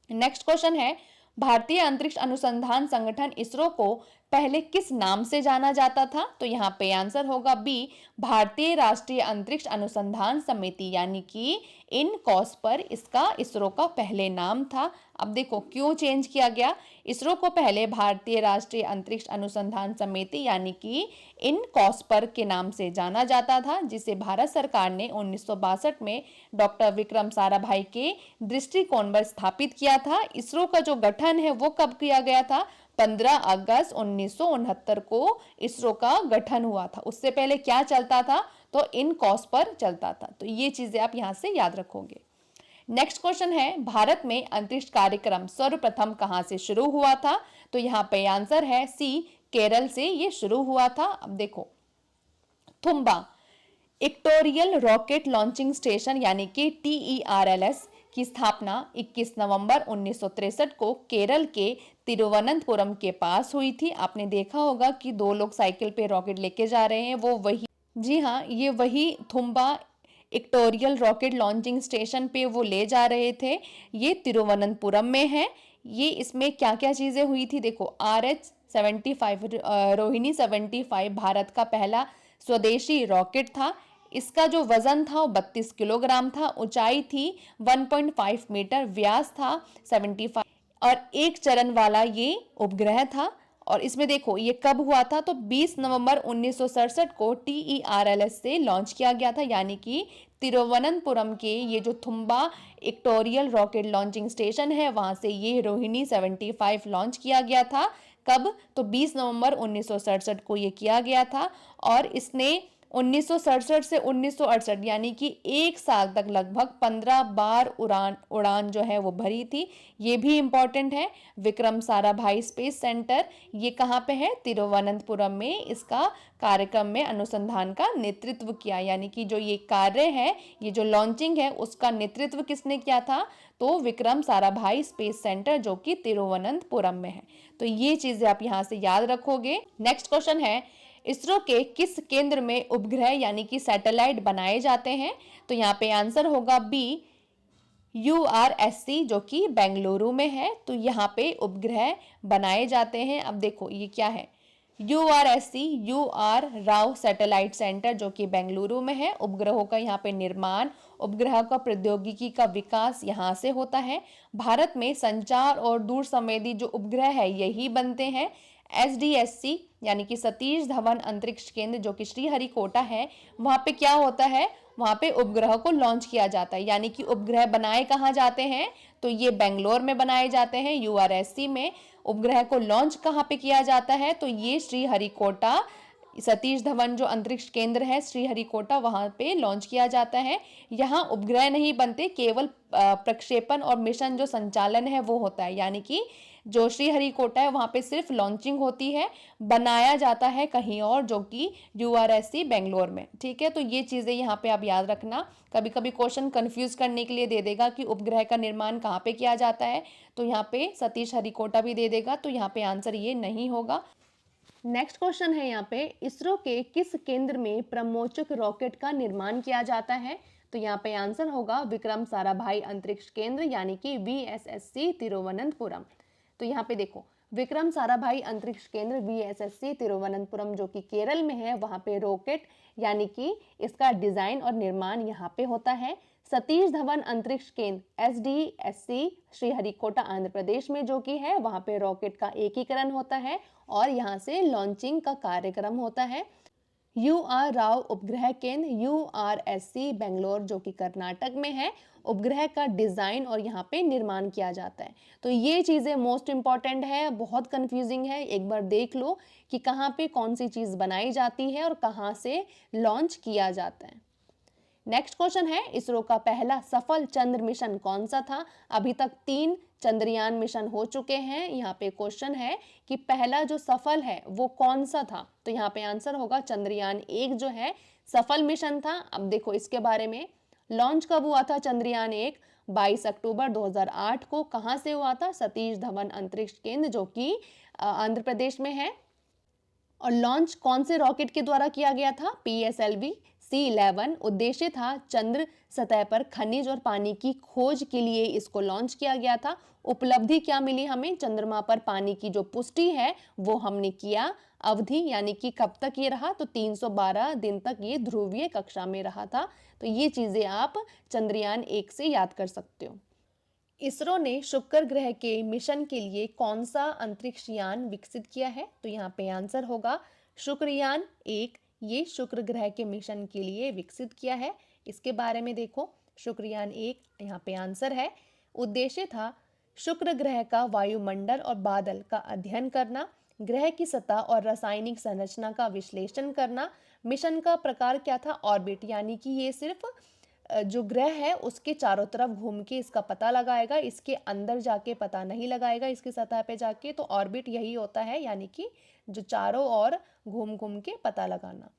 नेक्स्ट क्वेश्चन है, भारतीय अंतरिक्ष अनुसंधान संगठन इसरो को पहले किस नाम से जाना जाता था? तो यहाँ पे आंसर होगा बी, भारतीय राष्ट्रीय अंतरिक्ष अनुसंधान समिति, यानी कि इनकॉस पर इसका इसरो का पहले नाम था। अब देखो क्यों चेंज किया गया। इसरो को पहले भारतीय राष्ट्रीय अंतरिक्ष अनुसंधान समिति यानी कि इनकॉस्पर के नाम से जाना जाता था, जिसे भारत सरकार ने 1962 में डॉक्टर विक्रम साराभाई के दृष्टिकोण पर स्थापित किया था। इसरो का जो गठन है वो कब किया गया था? 15 अगस्त 1969 को इसरो का गठन हुआ था। उससे पहले क्या चलता था? तो इनकॉस्पर चलता था। तो ये चीजें आप यहाँ से याद रखोगे। नेक्स्ट क्वेश्चन है, भारत में अंतरिक्ष कार्यक्रम सर्वप्रथम कहां से शुरू हुआ था? तो यहाँ पे आंसर है सी, केरल से ये शुरू हुआ था। अब देखो, Thumba equatorial rocket launching station यानी कि TERLS की स्थापना 21 नवंबर 1963 को केरल के तिरुवनंतपुरम के पास हुई थी। आपने देखा होगा कि 2 लोग साइकिल पे रॉकेट लेके जा रहे हैं, वो वही, जी हाँ, ये वही Thumba equatorial rocket launching station पे वो ले जा रहे थे। ये तिरुवनंतपुरम में है। ये इसमें क्या क्या चीजें हुई थी देखो, RH-75 रोहिणी 75 भारत का पहला स्वदेशी रॉकेट था। इसका जो वजन था वो 32 किलोग्राम था, ऊंचाई थी 1.5 मीटर, व्यास था 75 और एक चरण वाला ये उपग्रह था। और इसमें देखो ये कब हुआ था? तो 20 नवंबर 1967 को TERLS से लॉन्च किया गया था, यानी कि तिरुवनंतपुरम के ये जो Thumba equatorial rocket launching station है वहां से ये रोहिणी 75 लॉन्च किया गया था। कब? तो 20 नवंबर 1967 को ये किया गया था। और इसने 1967 से 1968 यानी कि 1 साल तक लगभग 15 बार उड़ान जो है वो भरी थी। ये भी इंपॉर्टेंट है। विक्रम साराभाई स्पेस सेंटर ये कहाँ पे है? तिरुवनंतपुरम में इसका कार्यक्रम में अनुसंधान का नेतृत्व किया, यानी कि जो ये कार्य है, ये जो लॉन्चिंग है उसका नेतृत्व किसने किया था? तो विक्रम साराभाई स्पेस सेंटर जो कि तिरुवनंतपुरम में है। तो ये चीजें आप यहाँ से याद रखोगे। नेक्स्ट क्वेश्चन है, इसरो के किस केंद्र में उपग्रह यानी कि सैटेलाइट बनाए जाते हैं? तो यहाँ पे आंसर होगा बी, URSC जो कि बेंगलुरु में है। तो यहाँ पे उपग्रह बनाए जाते हैं। अब देखो ये क्या है, URSC UR Rao satellite centre जो कि बेंगलुरु में है। उपग्रहों का यहाँ पे निर्माण, उपग्रह का प्रौद्योगिकी का विकास यहाँ से होता है। भारत में संचार और दूर संवेदी जो उपग्रह है यही बनते हैं। SDSC यानी कि सतीश धवन अंतरिक्ष केंद्र जो कि श्रीहरिकोटा है, वहां पे क्या होता है? वहां पे उपग्रह को लॉन्च किया जाता है, यानी कि उपग्रह बनाए कहाँ जाते हैं? तो ये बेंगलोर में बनाए जाते हैं URSC में। उपग्रह को लॉन्च कहाँ पे किया जाता है? तो ये श्रीहरिकोटा सतीश धवन जो अंतरिक्ष केंद्र है श्रीहरिकोटा, वहां पे लॉन्च किया जाता है। यहाँ उपग्रह नहीं बनते, केवल प्रक्षेपण और मिशन जो संचालन है वो होता है, यानी कि जो श्रीहरिकोटा है वहां पे सिर्फ लॉन्चिंग होती है, बनाया जाता है कहीं और जो कि URSC बेंगलोर में। ठीक है, तो ये चीजें यहाँ पे आप याद रखना। कभी कभी क्वेश्चन कंफ्यूज करने के लिए दे देगा कि उपग्रह का निर्माण कहाँ पे किया जाता है, तो यहाँ पे सतीश हरिकोटा भी दे देगा, तो यहाँ पे आंसर ये नहीं होगा। नेक्स्ट क्वेश्चन है यहाँ पे, इसरो के किस केंद्र में ब्रह्मोचक रॉकेट का निर्माण किया जाता है? तो यहाँ पे आंसर होगा विक्रम साराभाई अंतरिक्ष केंद्र यानी कि VSSC तिरुवनंतपुरम। तो यहाँ पे देखो, विक्रम साराभाई अंतरिक्ष केंद्र VSSC तिरुवनंतपुरम जो कि केरल में है, वहां पे रॉकेट यानी कि इसका डिजाइन और निर्माण यहाँ पे होता है। सतीश धवन अंतरिक्ष केंद्र SDSC श्रीहरिकोटा आंध्र प्रदेश में जो कि है, वहां पे रॉकेट का एकीकरण होता है और यहाँ से लॉन्चिंग का कार्यक्रम होता है। UR राव उपग्रह केंद्र URSC बेंगलोर जो कि कर्नाटक में है, उपग्रह का डिज़ाइन और यहाँ पे निर्माण किया जाता है। तो ये चीज़ें मोस्ट इम्पॉर्टेंट है, बहुत कंफ्यूजिंग है, एक बार देख लो कि कहाँ पे कौन सी चीज़ बनाई जाती है और कहाँ से लॉन्च किया जाता है। नेक्स्ट क्वेश्चन है, इसरो का पहला सफल चंद्र मिशन कौन सा था? अभी तक 3 चंद्रयान मिशन हो चुके हैं। यहाँ पे क्वेश्चन है कि पहला जो सफल है वो कौन सा था? तो यहाँ पे आंसर होगा चंद्रयान 1 जो है सफल मिशन था। अब देखो इसके बारे में, लॉन्च कब हुआ था चंद्रयान 1? 22 अक्टूबर 2008 को। कहाँ से हुआ था? सतीश धवन अंतरिक्ष केंद्र जो कि आंध्र प्रदेश में है। और लॉन्च कौन से रॉकेट के द्वारा किया गया था? PSLV C11। उद्देश्य था चंद्र सतह पर खनिज और पानी की खोज के लिए इसको लॉन्च किया गया था। उपलब्धि क्या मिली हमें? चंद्रमा पर पानी की जो पुष्टि है वो हमने किया। अवधि यानी कि कब तक ये रहा? तो 312 दिन तक ये ध्रुवीय कक्षा में रहा था। तो ये चीजें आप चंद्रयान 1 से याद कर सकते हो। इसरो ने शुक्र ग्रह के मिशन के लिए कौन सा अंतरिक्ष यान विकसित किया है? तो यहाँ पे आंसर होगा शुक्रयान 1। ये शुक्र ग्रह के मिशन के लिए विकसित किया है। इसके बारे में देखो, शुक्रयान 1 यहाँ पे आंसर है। उद्देश्य था शुक्र ग्रह का वायुमंडल और बादल का अध्ययन करना, ग्रह की सतह और रासायनिक संरचना का विश्लेषण करना। मिशन का प्रकार क्या था? ऑर्बिट, यानी कि ये सिर्फ जो ग्रह है उसके चारों तरफ घूम के इसका पता लगाएगा, इसके अंदर जाके पता नहीं लगाएगा, इसकी सतह पे जाके। तो ऑर्बिट यही होता है, यानी कि जो चारों ओर घूम घूम के पता लगाना।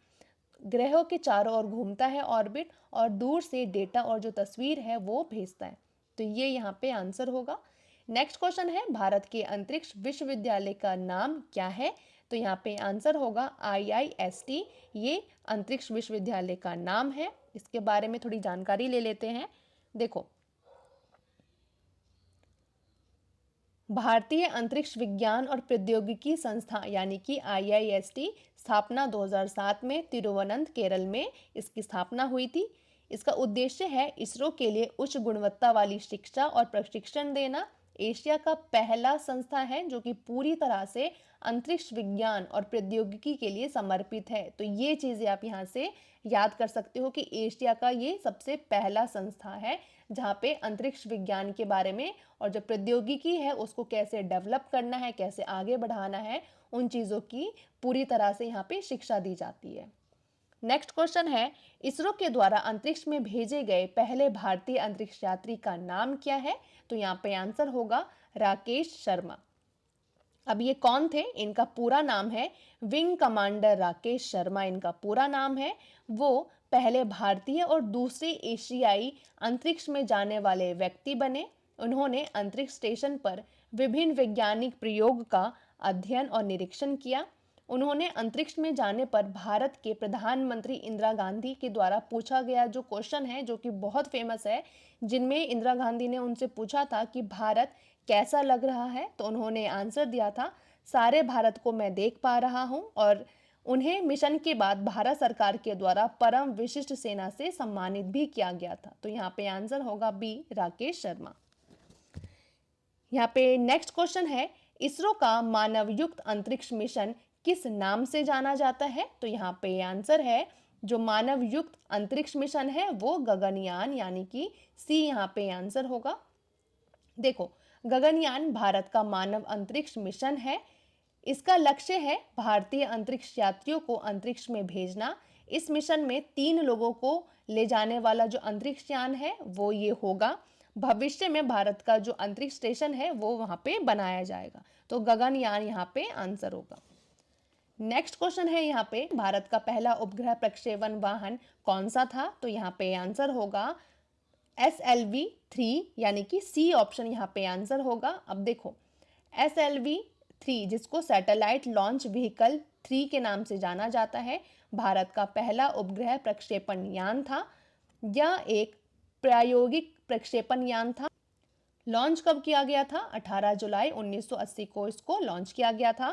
ग्रहों के चारों ओर घूमता है ऑर्बिट, और दूर से डेटा और जो तस्वीर है वो भेजता है। तो ये यहाँ पे आंसर होगा। नेक्स्ट क्वेश्चन है, भारत के अंतरिक्ष विश्वविद्यालय का नाम क्या है? तो यहाँ पे आंसर होगा IIST। ये अंतरिक्ष विश्वविद्यालय का नाम है। इसके बारे में थोड़ी जानकारी ले लेते हैं। देखो, भारतीय अंतरिक्ष विज्ञान और प्रौद्योगिकी संस्था यानी कि IIST स्थापना 2007 में तिरुवनंत केरल में इसकी स्थापना हुई थी। इसका उद्देश्य है इसरो के लिए उच्च गुणवत्ता वाली शिक्षा और प्रशिक्षण देना। एशिया का पहला संस्था है जो कि पूरी तरह से अंतरिक्ष विज्ञान और प्रौद्योगिकी के लिए समर्पित है। तो ये चीजें आप यहाँ से याद कर सकते हो कि एशिया का ये सबसे पहला संस्था है जहाँ पे अंतरिक्ष विज्ञान के बारे में और जो प्रौद्योगिकी है उसको कैसे डेवलप करना है, कैसे आगे बढ़ाना है, उन चीज़ों की पूरी तरह से यहाँ पे शिक्षा दी जाती है। नेक्स्ट क्वेश्चन है, इसरो के द्वारा अंतरिक्ष में भेजे गए पहले भारतीय अंतरिक्ष यात्री का नाम क्या है? तो यहाँ पे आंसर होगा राकेश शर्मा। अब ये कौन थे? इनका पूरा नाम है विंग कमांडर राकेश शर्मा, इनका पूरा नाम है। वो पहले भारतीय और दूसरे एशियाई अंतरिक्ष में जाने वाले व्यक्ति बने। उन्होंने अंतरिक्ष स्टेशन पर विभिन्न वैज्ञानिक प्रयोग का अध्ययन और निरीक्षण किया। उन्होंने अंतरिक्ष में जाने पर भारत के प्रधानमंत्री इंदिरा गांधी के द्वारा पूछा गया जो क्वेश्चन है, जो कि बहुत फेमस है, जिनमें इंदिरा गांधी ने उनसे पूछा था कि भारत कैसा लग रहा है, तो उन्होंने आंसर दिया था सारे भारत को मैं देख पा रहा हूं। और उन्हें मिशन के बाद भारत सरकार के द्वारा परम विशिष्ट सेना से सम्मानित भी किया गया था। तो यहाँ पे आंसर होगा बी, राकेश शर्मा। यहाँ पे नेक्स्ट क्वेश्चन है, इसरो का मानव युक्त अंतरिक्ष मिशन किस नाम से जाना जाता है? तो यहाँ पे आंसर है जो मानव युक्त अंतरिक्ष मिशन है वो गगनयान, यानी कि सी यहाँ पे आंसर होगा। देखो, गगनयान भारत का मानव अंतरिक्ष मिशन है। इसका लक्ष्य है भारतीय अंतरिक्ष यात्रियों को अंतरिक्ष में भेजना। इस मिशन में 3 लोगों को ले जाने वाला जो अंतरिक्ष यान है वो ये होगा। भविष्य में भारत का जो अंतरिक्ष स्टेशन है वो वहां पे बनाया जाएगा। तो गगनयान यहाँ पे आंसर होगा। नेक्स्ट क्वेश्चन है यहाँ पे, भारत का पहला उपग्रह प्रक्षेपण वाहन कौन सा था? तो यहाँ पे आंसर होगा SLV-3, यानी कि सी ऑप्शन यहाँ पे आंसर होगा। अब देखो, SLV-3 जिसको सैटेलाइट लॉन्च व्हीकल 3 के नाम से जाना जाता है, भारत का पहला उपग्रह प्रक्षेपण यान था। यह एक प्रायोगिक प्रक्षेपण यान था। लॉन्च कब किया गया था? 18 जुलाई 1980 को इसको लॉन्च किया गया था।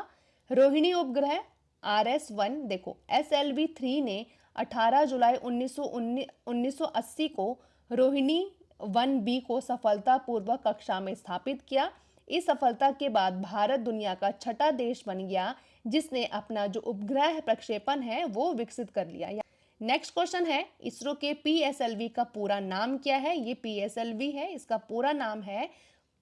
रोहिणी उपग्रह RS-1, देखो SLV-3 ने 18 जुलाई 1980 को रोहिणी 1B को सफलतापूर्वक कक्षा में स्थापित किया। इस सफलता के बाद भारत दुनिया का छठा देश बन गया जिसने अपना जो उपग्रह प्रक्षेपण है वो विकसित कर लिया। नेक्स्ट क्वेश्चन है, इसरो के पीएसएलवी का पूरा नाम क्या है? ये पीएसएलवी है, इसका पूरा नाम है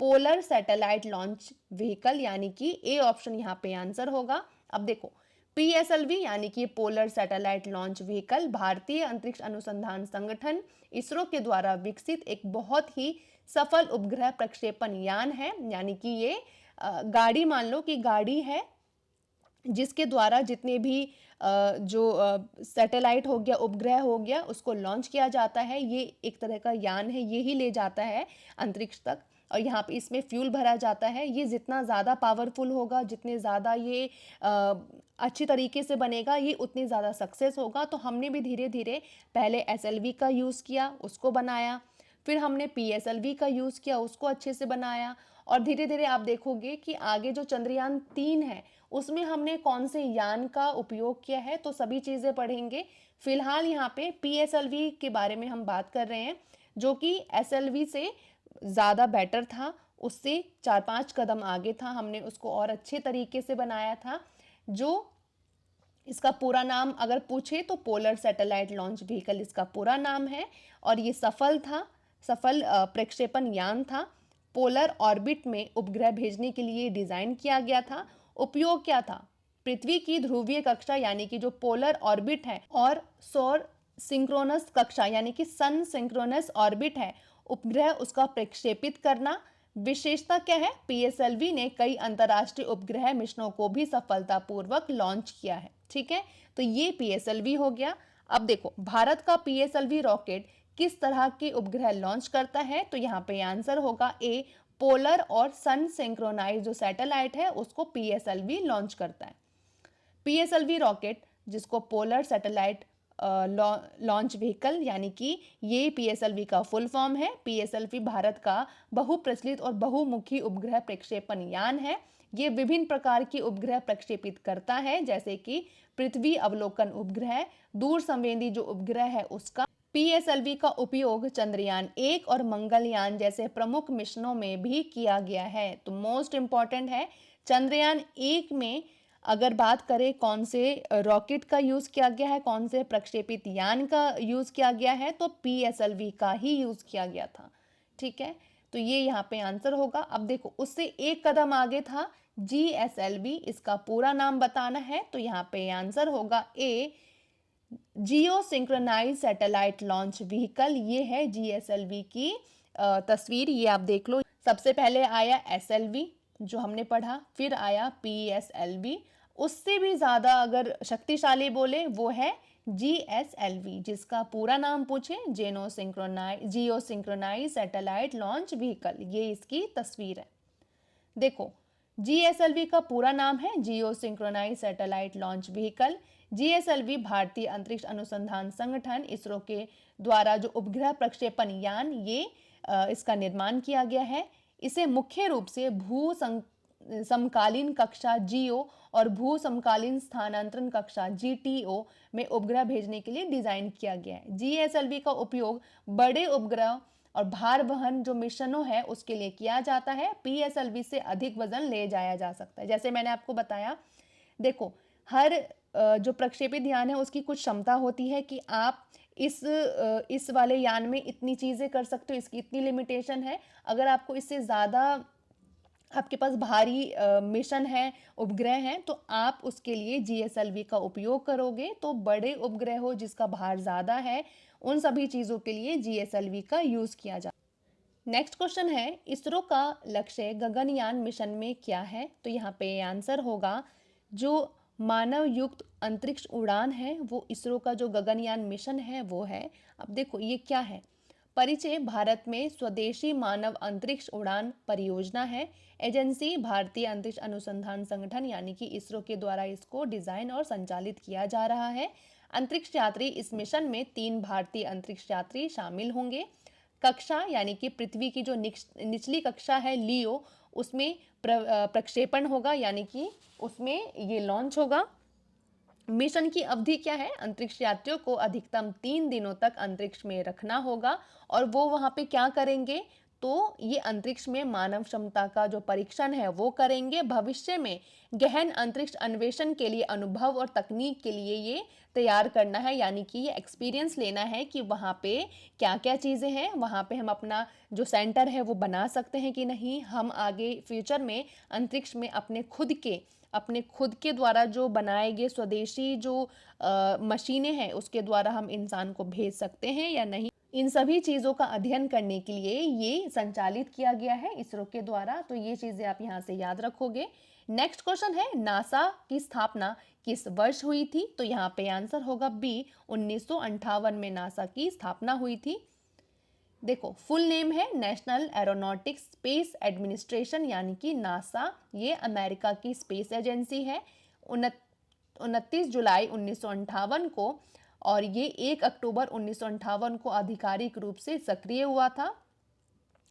पोलर सैटेलाइट लॉन्च व्हीकल, यानी कि ए ऑप्शन यहाँ पे आंसर होगा। अब देखो, पीएसएलवी यानी कि पोलर सैटेलाइट लॉन्च व्हीकल भारतीय अंतरिक्ष अनुसंधान संगठन इसरो के द्वारा विकसित एक बहुत ही सफल उपग्रह प्रक्षेपण यान है। यानी कि ये गाड़ी, मान लो कि गाड़ी है जिसके द्वारा जितने भी जो सैटेलाइट हो गया, उपग्रह हो गया, उसको लॉन्च किया जाता है। ये एक तरह का यान है, ये ही ले जाता है अंतरिक्ष तक, और यहाँ पे इसमें फ्यूल भरा जाता है। ये जितना ज़्यादा पावरफुल होगा, जितने ज़्यादा ये अच्छी तरीके से बनेगा, ये उतनी ज़्यादा सक्सेस होगा। तो हमने भी धीरे धीरे पहले एसएलवी का यूज़ किया, उसको बनाया, फिर हमने पीएसएलवी का यूज़ किया, उसको अच्छे से बनाया, और धीरे धीरे आप देखोगे कि आगे जो चंद्रयान 3 है उसमें हमने कौन से यान का उपयोग किया है, तो सभी चीज़ें पढ़ेंगे। फिलहाल यहाँ पे पीएसएलवी के बारे में हम बात कर रहे हैं, जो कि एसएलवी से ज़्यादा बेटर था, उससे 4-5 कदम आगे था। हमने उसको और अच्छे तरीके से बनाया था। जो इसका पूरा नाम अगर पूछे तो पोलर सैटेलाइट लॉन्च व्हीकल इसका पूरा नाम है, और ये सफल प्रक्षेपण यान था। पोलर ऑर्बिट में उपग्रह भेजने के लिए डिज़ाइन किया गया था। उपयोग क्या था? पृथ्वी की ध्रुवीय कक्षा यानी कि जो पोलर ऑर्बिट है, और सौर सिंक्रोनस कक्षा यानी कि सन सिंक्रोनस ऑर्बिट है, उपग्रह उसका प्रक्षेपित करना। विशेषता क्या है? पीएसएलवी ने कई अंतर्राष्ट्रीय उपग्रह मिशनों को भी सफलतापूर्वक लॉन्च किया है। ठीक है, तो ये पीएसएलवी हो गया। अब देखो, भारत का पीएसएलवी रॉकेट किस तरह के उपग्रह लॉन्च करता है? तो यहाँ पे आंसर होगा ए, पोलर और सन सिंक्रोनाइज जो सैटेलाइट है उसको पीएसएलवी लॉन्च करता है। पीएसएलवी रॉकेट, जिसको पोलर सैटेलाइट लॉन्च व्हीकल, यानी कि ये पीएसएलवी का फुल फॉर्म है। पीएसएलवी भारत का बहुप्रचलित और बहुमुखी उपग्रह प्रक्षेपण यान है। ये विभिन्न प्रकार के उपग्रह प्रक्षेपित करता है, जैसे कि पृथ्वी अवलोकन उपग्रह, दूर संवेदी जो उपग्रह है उसका। पीएसएलवी का उपयोग चंद्रयान 1 और मंगलयान जैसे प्रमुख मिशनों में भी किया गया है। तो मोस्ट इंपॉर्टेंट है, चंद्रयान 1 में अगर बात करें कौन से रॉकेट का यूज़ किया गया है, कौन से प्रक्षेपित यान का यूज़ किया गया है, तो पीएसएलवी का ही यूज़ किया गया था। ठीक है, तो ये यहाँ पे आंसर होगा। अब देखो, उससे एक कदम आगे था जीएसएलवी, इसका पूरा नाम बताना है, तो यहाँ पे आंसर होगा ए, जियो सिंक्रोनाइज सैटेलाइट लॉन्च व्हीकल। ये है जीएसएलवी की तस्वीर, ये आप देख लो। सबसे पहले आया एसएलवी जो हमने पढ़ा, फिर आया पीएसएलवी, उससे भी ज़्यादा अगर शक्तिशाली बोले वो है जीएसएलवी, जिसका पूरा नाम पूछे geo synchronize satellite launch vehicle. ये इसकी तस्वीर है। देखो, जीएसएलवी का पूरा नाम है geo synchronize satellite launch vehicle. GSLV भारतीय अंतरिक्ष अनुसंधान संगठन इसरो के द्वारा जो उपग्रह प्रक्षेपण यान, ये इसका निर्माण किया गया है। इसे मुख्य रूप से समकालीन कक्षा जीओ और भू समकालीन स्थानांतरण कक्षा जीटीओ में उपग्रह भेजने के लिए डिजाइन किया गया है। जीएसएलवी का उपयोग बड़े उपग्रह और भार वहन जो मिशनों है उसके लिए किया जाता है। पीएसएलवी से अधिक वजन ले जाया जा सकता है। जैसे मैंने आपको बताया, देखो, हर जो प्रक्षेपित यान है उसकी कुछ क्षमता होती है कि आप इस वाले यान में इतनी चीज़ें कर सकते हो, इसकी इतनी लिमिटेशन है। अगर आपको इससे ज़्यादा आपके पास भारी मिशन है, उपग्रह हैं, तो आप उसके लिए जीएसएलवी का उपयोग करोगे। तो बड़े उपग्रह हो जिसका भार ज़्यादा है, उन सभी चीज़ों के लिए जीएसएलवी का यूज़ किया जाता है। नेक्स्ट क्वेश्चन है, इसरो का लक्ष्य गगनयान मिशन में क्या है? तो यहाँ पे आंसर होगा, जो मानव युक्त अंतरिक्ष उड़ान है वो इसरो का जो गगनयान मिशन है वो है। अब देखो, ये क्या है? परिचय, भारत में स्वदेशी मानव अंतरिक्ष उड़ान परियोजना है। एजेंसी भारतीय अंतरिक्ष अनुसंधान संगठन यानी कि इसरो के द्वारा इसको डिजाइन और संचालित किया जा रहा है। अंतरिक्ष यात्री, इस मिशन में 3 भारतीय अंतरिक्ष यात्री शामिल होंगे। कक्षा यानी कि पृथ्वी की जो निचली कक्षा है लियो, उसमें प्रक्षेपण होगा, यानी कि उसमें ये लॉन्च होगा। मिशन की अवधि क्या है? अंतरिक्ष यात्रियों को अधिकतम 3 दिनों तक अंतरिक्ष में रखना होगा, और वो वहाँ पे क्या करेंगे? तो ये अंतरिक्ष में मानव क्षमता का जो परीक्षण है वो करेंगे। भविष्य में गहन अंतरिक्ष अन्वेषण के लिए अनुभव और तकनीक के लिए ये तैयार करना है, यानी कि ये एक्सपीरियंस लेना है कि वहाँ पे क्या क्या चीज़ें हैं, वहाँ पे हम अपना जो सेंटर है वो बना सकते हैं कि नहीं, हम आगे फ्यूचर में अंतरिक्ष में अपने खुद के द्वारा जो बनाए गए स्वदेशी जो मशीनें हैं उसके द्वारा हम इंसान को भेज सकते हैं या नहीं। इन सभी चीज़ों का अध्ययन करने के लिए ये संचालित किया गया है इसरो के द्वारा। तो ये चीज़ें आप यहाँ से याद रखोगे। नेक्स्ट क्वेश्चन है, नासा की स्थापना किस वर्ष हुई थी? तो यहाँ पे आंसर होगा बी, 1958 में नासा की स्थापना हुई थी। देखो, फुल नेम है नेशनल एरोनॉटिक्स स्पेस एडमिनिस्ट्रेशन, यानी कि नासा। ये अमेरिका की स्पेस एजेंसी है। 29 जुलाई 1958 को और ये 1 अक्टूबर 1958 को आधिकारिक रूप से सक्रिय हुआ था।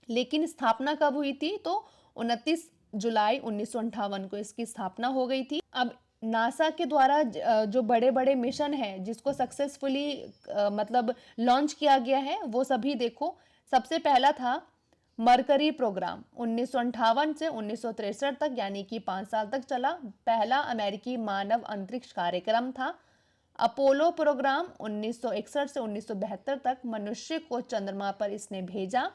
लेकिन स्थापना कब हुई थी? तो 29 जुलाई 1958 को इसकी स्थापना हो गई थी। अब नासा के द्वारा जो बड़े बड़े मिशन है जिसको सक्सेसफुली मतलब लॉन्च किया गया है वो सभी देखो। सबसे पहला था मरकरी प्रोग्राम, 1958 से 1963 तक, यानी कि 5 साल तक चला। पहला अमेरिकी मानव अंतरिक्ष कार्यक्रम था। अपोलो प्रोग्राम 1961 से 1972 तक, मनुष्य को चंद्रमा पर इसने भेजा।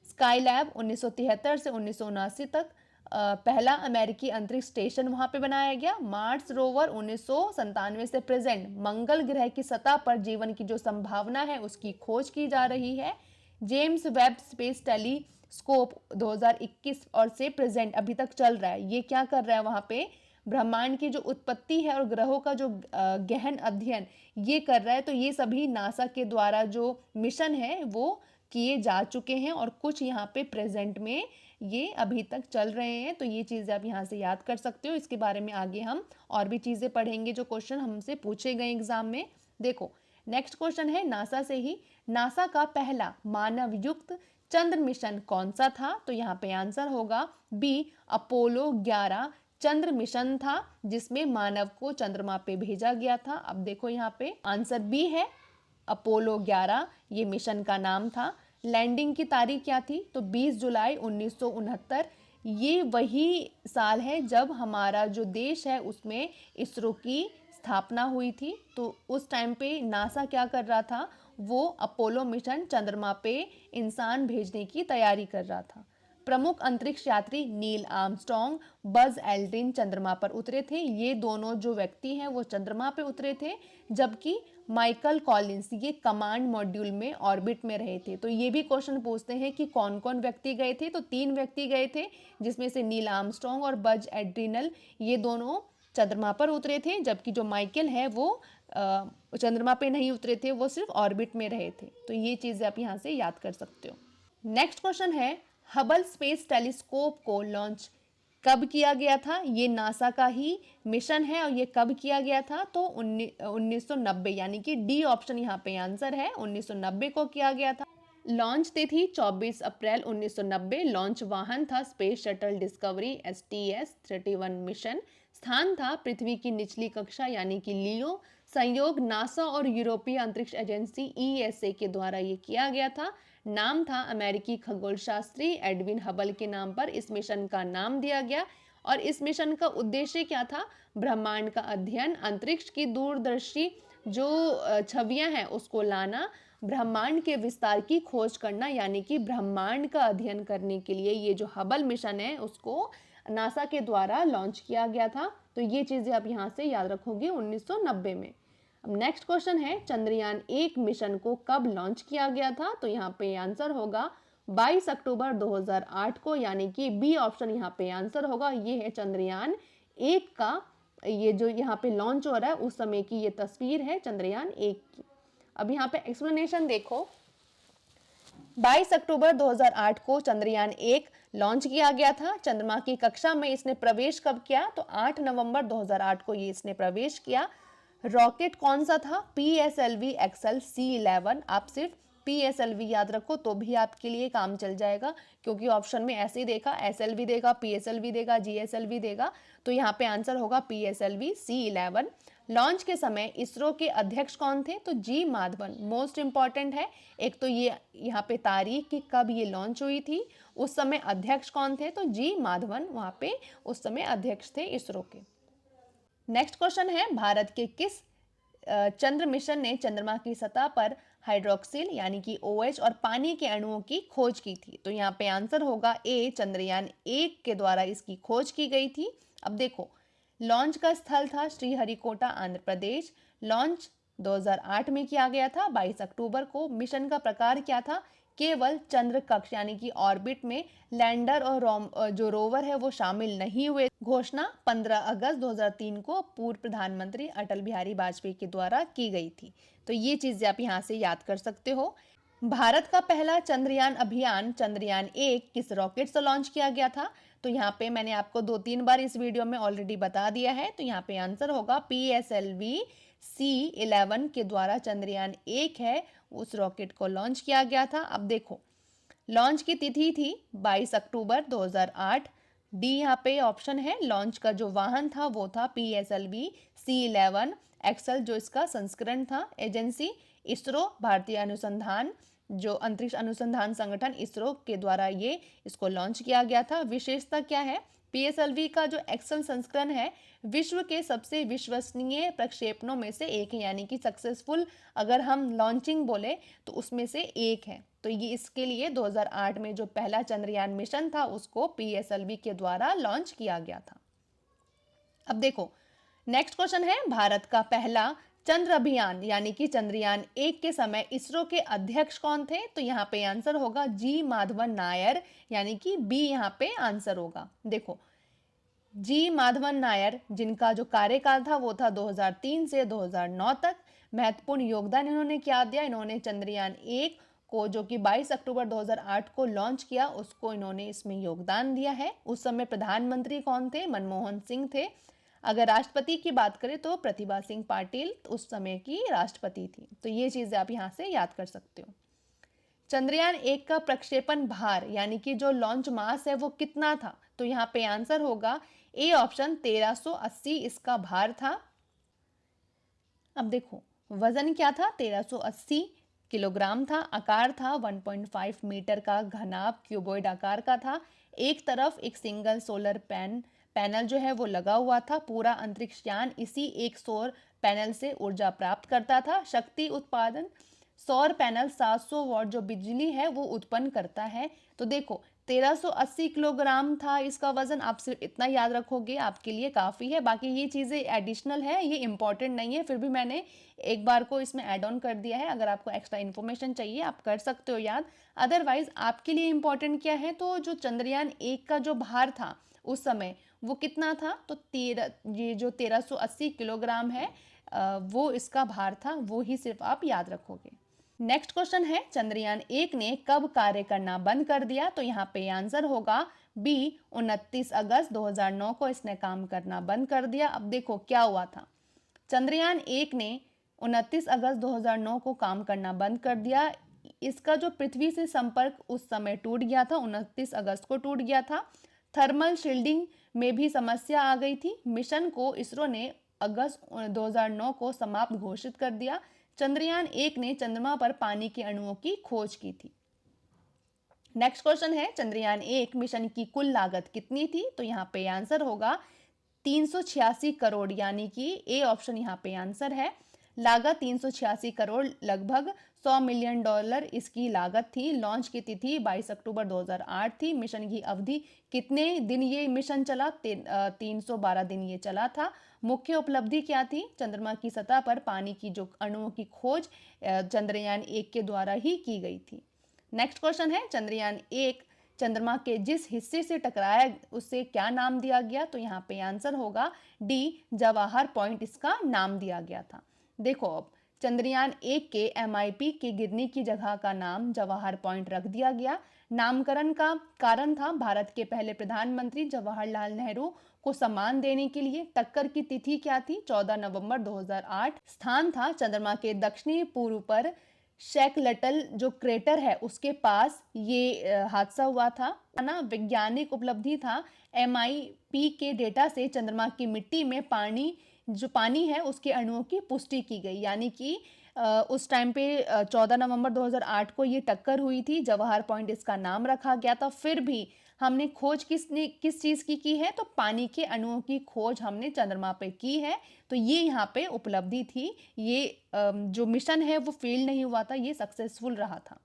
स्काईलैब 1973 से 1979 तक, पहला अमेरिकी अंतरिक्ष स्टेशन वहां पे बनाया गया। मार्स रोवर 1997 से प्रेजेंट मंगल ग्रह की सतह पर जीवन की जो संभावना है उसकी खोज की जा रही है। जेम्स वेब स्पेस टेलीस्कोप 2021 और से प्रेजेंट अभी तक चल रहा है। ये क्या कर रहा है? वहां पे ब्रह्मांड की जो उत्पत्ति है और ग्रहों का जो गहन अध्ययन ये कर रहा है। तो ये सभी नासा के द्वारा जो मिशन है वो किए जा चुके हैं और कुछ यहाँ पे प्रेजेंट में ये अभी तक चल रहे हैं। तो ये चीज़ें आप यहाँ से याद कर सकते हो। इसके बारे में आगे हम और भी चीज़ें पढ़ेंगे जो क्वेश्चन हमसे पूछे गए एग्जाम में। देखो, नेक्स्ट क्वेश्चन है नासा से ही, नासा का पहला मानव युक्त चंद्र मिशन कौन सा था? तो यहाँ पे आंसर होगा बी, अपोलो 11 चंद्र मिशन था जिसमें मानव को चंद्रमा पे भेजा गया था। अब देखो यहाँ पे आंसर बी है, अपोलो 11 ये मिशन का नाम था। लैंडिंग की तारीख क्या थी? तो 20 जुलाई 1969। ये वही साल है जब हमारा जो देश है उसमें इसरो की स्थापना हुई थी। तो उस टाइम पे नासा क्या कर रहा था? वो अपोलो मिशन चंद्रमा पे इंसान भेजने की तैयारी कर रहा था। प्रमुख अंतरिक्ष यात्री नील आर्मस्ट्रॉन्ग, बज एल्ड्रिन चंद्रमा पर उतरे थे। ये दोनों जो व्यक्ति हैं वो चंद्रमा पे उतरे थे, जबकि माइकल कॉलिंस ये कमांड मॉड्यूल में ऑर्बिट में रहे थे। तो ये भी क्वेश्चन पूछते हैं कि कौन कौन व्यक्ति गए थे? तो 3 व्यक्ति गए थे, जिसमें से नील आर्मस्ट्रॉन्ग और बज एल्ड्रिन ये दोनों चंद्रमा पर उतरे थे, जबकि जो माइकल है वो चंद्रमा पे नहीं उतरे थे, वो सिर्फ ऑर्बिट में रहे थे। तो ये चीज़ें आप यहाँ से याद कर सकते हो। नेक्स्ट क्वेश्चन है, हबल स्पेस टेलीस्कोप को लॉन्च कब किया गया था? ये नासा का ही मिशन है और ये कब किया गया था? तो 1990, यानी कि डी ऑप्शन यहाँ पे आंसर है, 1990 को किया गया था। लॉन्च तिथि 24 अप्रैल 1990। लॉन्च वाहन था space shuttle discovery STS-31 mission. स्थान था पृथ्वी की निचली कक्षा यानी कि लियो। संयोग नासा और यूरोपीय अंतरिक्ष एजेंसी ESA के द्वारा ये किया गया था। नाम था अमेरिकी खगोल शास्त्री एडविन हबल के नाम पर इस मिशन का नाम दिया गया। और इस मिशन का उद्देश्य क्या था? ब्रह्मांड का अध्ययन, अंतरिक्ष की दूरदर्शी जो छवियां हैं उसको लाना, ब्रह्मांड के विस्तार की खोज करना, यानी कि ब्रह्मांड का अध्ययन करने के लिए ये जो हबल मिशन है उसको नासा के द्वारा लॉन्च किया गया था। तो ये चीज़ें आप यहाँ से याद रखोगे 1990 में। अब नेक्स्ट क्वेश्चन है, चंद्रयान 1 मिशन को कब लॉन्च किया गया था? तो यहाँ पे आंसर होगा 22 अक्टूबर 2008 को, यानी कि बी ऑप्शन यहाँ पे आंसर होगा। ये है चंद्रयान 1 का, ये जो यहाँ पे लॉन्च हो रहा है उस समय की ये तस्वीर है चंद्रयान 1 की। अब यहाँ पे एक्सप्लेनेशन देखो, 22 अक्टूबर 2008 को चंद्रयान 1 लॉन्च किया गया था। चंद्रमा की कक्षा में इसने प्रवेश कब किया? तो 8 नवंबर 2008 को ये इसने प्रवेश किया। रॉकेट कौन सा था? PSLV XL C11। आप सिर्फ PSLV याद रखो तो भी आपके लिए काम चल जाएगा, क्योंकि ऑप्शन में ऐसे ही देखा, SLV देगा, PSLV देगा, GSLV देगा, तो यहाँ पे आंसर होगा PSLV C11। लॉन्च के समय इसरो के अध्यक्ष कौन थे? तो जी माधवन। मोस्ट इंपॉर्टेंट है, एक तो ये यहाँ पे तारीख कि कब ये लॉन्च हुई थी, उस समय अध्यक्ष कौन थे? तो जी माधवन वहाँ पे उस समय अध्यक्ष थे इसरो के। नेक्स्ट क्वेश्चन है, भारत के किस चंद्र मिशन ने चंद्रमा की सतह पर हाइड्रोक्सिल यानी कि OH और पानी के अणुओं की खोज की थी? तो यहाँ पे आंसर होगा ए, चंद्रयान 1 के द्वारा इसकी खोज की गई थी। अब देखो, लॉन्च का स्थल था श्रीहरिकोटा, आंध्र प्रदेश। लॉन्च 2008 में किया गया था, 22 अक्टूबर को। मिशन का प्रकार क्या था? केवल चंद्र कक्ष यानी कि ऑर्बिट में लैंडर और जो रोवर है वो शामिल नहीं हुए। घोषणा 15 अगस्त 2003 को पूर्व प्रधानमंत्री अटल बिहारी वाजपेयी के द्वारा की गई थी। तो ये चीजें आप यहाँ से याद कर सकते हो। भारत का पहला चंद्रयान अभियान चंद्रयान 1 किस रॉकेट से लॉन्च किया गया था? तो यहाँ पे मैंने आपको 2-3 बार इस वीडियो में ऑलरेडी बता दिया है, तो यहाँ पे आंसर होगा PSLV C11 के द्वारा चंद्रयान 1 है उस रॉकेट को लॉन्च किया गया था। अब देखो, लॉन्च की तिथि थी 22 अक्टूबर 2008। डी यहाँ पे ऑप्शन है। लॉन्च का जो वाहन था वो था PSLV C11 एक्सल, जो इसका संस्करण था। एजेंसी इसरो, भारतीय अनुसंधान जो अंतरिक्ष अनुसंधान संगठन इसरो के द्वारा ये इसको लॉन्च किया गया था। विशेषता क्या है? PSLV का जो एक्सल संस्करण है विश्व के सबसे विश्वसनीय प्रक्षेपणों में से एक है, यानी कि सक्सेसफुल अगर हम लॉन्चिंग बोले तो उसमें से एक है। तो ये इसके लिए 2008 में जो पहला चंद्रयान मिशन था उसको PSLV के द्वारा लॉन्च किया गया था। अब देखो, नेक्स्ट क्वेश्चन है, भारत का पहला चंद्र अभियान यानी कि चंद्रयान 1 के समय इसरो के अध्यक्ष कौन थे? तो यहाँ पे आंसर होगा जी माधवन नायर, यानी कि बी यहाँ पे आंसर होगा। देखो, जी माधवन नायर जिनका जो कार्यकाल था वो था 2003 से 2009 तक। महत्वपूर्ण योगदान इन्होंने क्या दिया? इन्होंने चंद्रयान 1 को जो कि 22 अक्टूबर 2008 को लॉन्च किया उसको इन्होंने इसमें योगदान दिया है। उस समय प्रधानमंत्री कौन थे? मनमोहन सिंह थे। अगर राष्ट्रपति की बात करें तो प्रतिभा सिंह पाटिल उस समय की राष्ट्रपति थी। तो ये चीजें आप यहाँ से याद कर सकते हो। चंद्रयान 1 का प्रक्षेपण भार यानी कि जो लॉन्च मास है वो कितना था? तो यहाँ पे आंसर होगा ए ऑप्शन 1380 इसका भार था। अब देखो, वजन क्या था? 1380 किलोग्राम था। आकार था 1.5 मीटर का, घनाभ क्यूबॉइड आकार का था। एक तरफ एक सिंगल सोलर पैनल जो है वो लगा हुआ था। पूरा अंतरिक्ष यान इसी एक सौर पैनल से ऊर्जा प्राप्त करता था। शक्ति उत्पादन, सौर पैनल 700 वॉट जो बिजली है वो उत्पन्न करता है। तो देखो, 1380 किलोग्राम था इसका वजन। आप सिर्फ इतना याद रखोगे आपके लिए काफ़ी है। बाकी ये चीज़ें एडिशनल है, ये इंपॉर्टेंट नहीं है, फिर भी मैंने एक बार को इसमें ऐड ऑन कर दिया है। अगर आपको एक्स्ट्रा इन्फॉर्मेशन चाहिए आप कर सकते हो याद। अदरवाइज आपके लिए इंपॉर्टेंट क्या है? तो जो चंद्रयान 1 का जो भार था उस समय वो कितना था? तो ये जो 1380 किलोग्राम है वो इसका भार था, वो ही सिर्फ आप याद रखोगे। नेक्स्ट क्वेश्चन है, चंद्रयान 1 ने कब कार्य करना बंद कर दिया? तो यहाँ पे आंसर होगा बी, 29 अगस्त 2009 को इसने काम करना बंद कर दिया। अब देखो क्या हुआ था, चंद्रयान 1 ने 29 अगस्त 2009 को काम करना बंद कर दिया। इसका जो पृथ्वी से संपर्क उस समय टूट गया था, 29 अगस्त को टूट गया था। थर्मल शील्डिंग में भी समस्या आ गई थी। मिशन को इसरो ने अगस्त 2009 को समाप्त घोषित कर दिया। चंद्रयान 1 ने चंद्रमा पर पानी के अणुओं की खोज की थी। नेक्स्ट क्वेश्चन है, चंद्रयान 1 मिशन की कुल लागत कितनी थी? तो यहाँ पे आंसर होगा 386 करोड़, यानी कि ए ऑप्शन यहाँ पे आंसर है। लागत 386 करोड़, लगभग $100 मिलियन इसकी लागत थी। लॉन्च की तिथि 22 अक्टूबर 2008 थी। मिशन की अवधि कितने दिन ये मिशन चला? 312 दिन ये चला था। मुख्य उपलब्धि क्या थी? चंद्रमा की सतह पर पानी की जो अणुओं की खोज चंद्रयान 1 के द्वारा ही की गई थी। नेक्स्ट क्वेश्चन है, चंद्रयान 1 चंद्रमा के जिस हिस्से से टकराया उसे क्या नाम दिया गया? तो यहाँ पे आंसर होगा डी, जवाहर पॉइंट इसका नाम दिया गया था। देखो, अब चंद्रयान 1 के MIP के गिरने की जगह का नाम जवाहर पॉइंट रख दिया गया। नामकरण का कारण था भारत के पहले प्रधानमंत्री जवाहरलाल नेहरू को सम्मान देने के लिए। टक्कर की तिथि क्या थी? 14 नवंबर 2008। स्थान था चंद्रमा के दक्षिणी पूर्व पर शैकलटल जो क्रेटर है उसके पास ये हादसा हुआ था ना। वैज्ञानिक उपलब्धि था। MIP के डेटा से चंद्रमा की मिट्टी में पानी है उसके अणुओं की पुष्टि की गई। यानी कि उस टाइम पे 14 नवंबर 2008 को ये टक्कर हुई थी। जवाहर पॉइंट इसका नाम रखा गया था। फिर भी हमने खोज किस चीज़ की है, तो पानी के अणुओं की खोज हमने चंद्रमा पे की है। तो ये यहाँ पे उपलब्धि थी। ये जो मिशन है वो फेल नहीं हुआ था, ये सक्सेसफुल रहा था।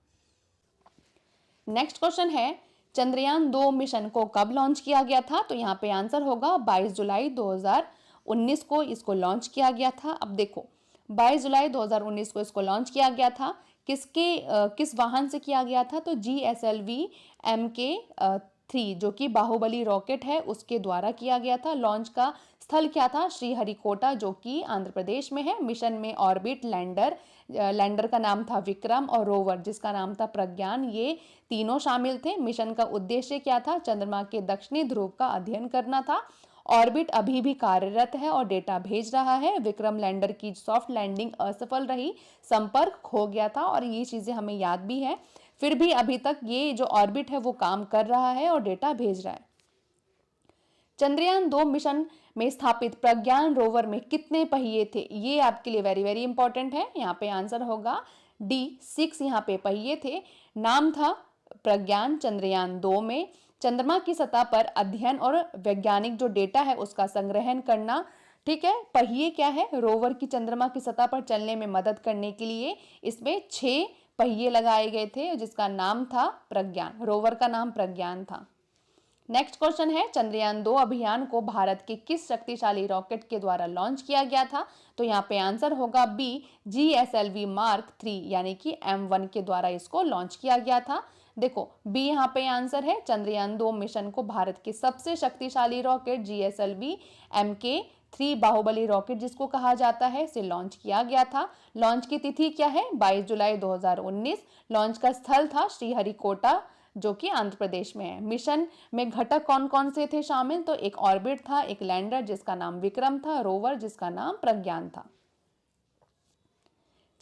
नेक्स्ट क्वेश्चन है, चंद्रयान 2 मिशन को कब लॉन्च किया गया था? तो यहाँ पे आंसर होगा 22 जुलाई 2019 को इसको लॉन्च किया गया था। अब देखो 22 जुलाई 2019 को इसको लॉन्च किया गया था। किस वाहन से किया गया था? तो GSLV MK3 जो कि बाहुबली रॉकेट है उसके द्वारा किया गया था। लॉन्च का स्थल क्या था? श्रीहरिकोटा जो कि आंध्र प्रदेश में है। मिशन में ऑर्बिट, लैंडर का नाम था विक्रम और रोवर जिसका नाम था प्रज्ञान, ये तीनों शामिल थे। मिशन का उद्देश्य क्या था? चंद्रमा के दक्षिणी ध्रुव का अध्ययन करना था। ऑर्बिट अभी भी कार्यरत है और डेटा भेज रहा है। विक्रम लैंडर की सॉफ्ट लैंडिंग असफल रही, संपर्क खो गया था और ये चीजें हमें याद भी है। फिर भी अभी तक ये जो ऑर्बिट है वो काम कर रहा है और डेटा भेज रहा है। चंद्रयान 2 मिशन में स्थापित प्रज्ञान रोवर में कितने पहिए थे? ये आपके लिए वेरी वेरी इंपॉर्टेंट है। यहाँ पे आंसर होगा D6। यहाँ पे पहिए थे। नाम था प्रज्ञान। चंद्रयान 2 में चंद्रमा की सतह पर अध्ययन और वैज्ञानिक जो डेटा है उसका संग्रहण करना। ठीक है, पहिए क्या है? रोवर की चंद्रमा की सतह पर चलने में मदद करने के लिए इसमें 6 पहिए लगाए गए थे जिसका नाम था प्रज्ञान। रोवर का नाम प्रज्ञान था। नेक्स्ट क्वेश्चन है, चंद्रयान 2 अभियान को भारत के किस शक्तिशाली रॉकेट के द्वारा लॉन्च किया गया था? तो यहाँ पे आंसर होगा B, GSLV Mark 3 यानी कि M1 के द्वारा इसको लॉन्च किया गया था। देखो B यहाँ पे आंसर है। चंद्रयान 2 मिशन को भारत के सबसे शक्तिशाली rocket GSLV MK3 Baahubali rocket जिसको कहा जाता है से लॉन्च किया गया था। लॉन्च की तिथि क्या है? 22 जुलाई 2019। लॉन्च का स्थल था श्रीहरिकोटा जो कि आंध्र प्रदेश में है। मिशन में घटक कौन कौन से थे शामिल? तो एक ऑर्बिट था, एक लैंडर जिसका नाम विक्रम था, रोवर जिसका नाम प्रज्ञान था।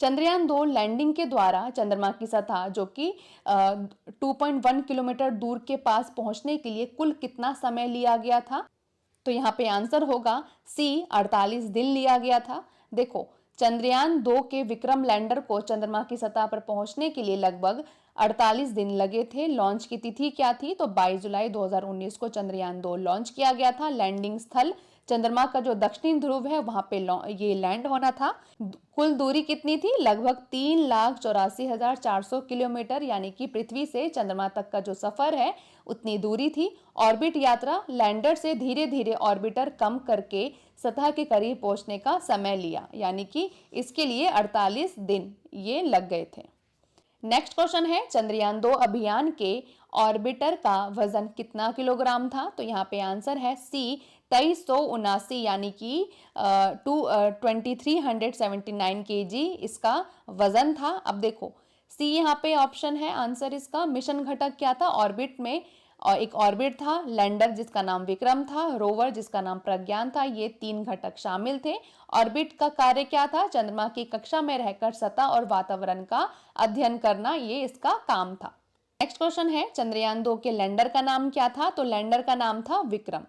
चंद्रयान 2 लैंडिंग के द्वारा चंद्रमा की सतह जो कि 2.1 किलोमीटर दूर के पास पहुंचने के लिए कुल कितना समय लिया गया था? तो यहाँ पे आंसर होगा C, 48 दिन लिया गया था। देखो चंद्रयान 2 के विक्रम लैंडर को चंद्रमा की सतह पर पहुंचने के लिए लगभग 48 दिन लगे थे। लॉन्च की तिथि क्या थी? तो 22 जुलाई 2019 को चंद्रयान 2 लॉन्च किया गया था। लैंडिंग स्थल चंद्रमा का जो दक्षिणी ध्रुव है वहां पे ये लैंड होना था। कुल दूरी कितनी थी? लगभग 3,84,400 किलोमीटर यानी कि पृथ्वी से चंद्रमा तक का जो सफर है उतनी दूरी थी। ऑर्बिट यात्रा लैंडर से धीरे धीरे ऑर्बिटर कम करके सतह के करीब पहुंचने का समय लिया यानी कि इसके लिए 48 दिन ये लग गए थे। नेक्स्ट क्वेश्चन है, चंद्रयान 2 अभियान के ऑर्बिटर का वजन कितना किलोग्राम था? तो यहाँ पे आंसर है C, 2379 यानी कि 2379 kg इसका वजन था। अब देखो C यहाँ पे ऑप्शन है आंसर इसका। मिशन घटक क्या था? ऑर्बिट में और एक ऑर्बिट था, लैंडर जिसका नाम विक्रम था, रोवर जिसका नाम प्रज्ञान था, ये 3 घटक शामिल थे। ऑर्बिट का कार्य क्या था? चंद्रमा की कक्षा में रहकर सतह और वातावरण का अध्ययन करना, ये इसका काम था। नेक्स्ट क्वेश्चन है, चंद्रयान 2 के लैंडर का नाम क्या था? तो लैंडर का नाम था विक्रम।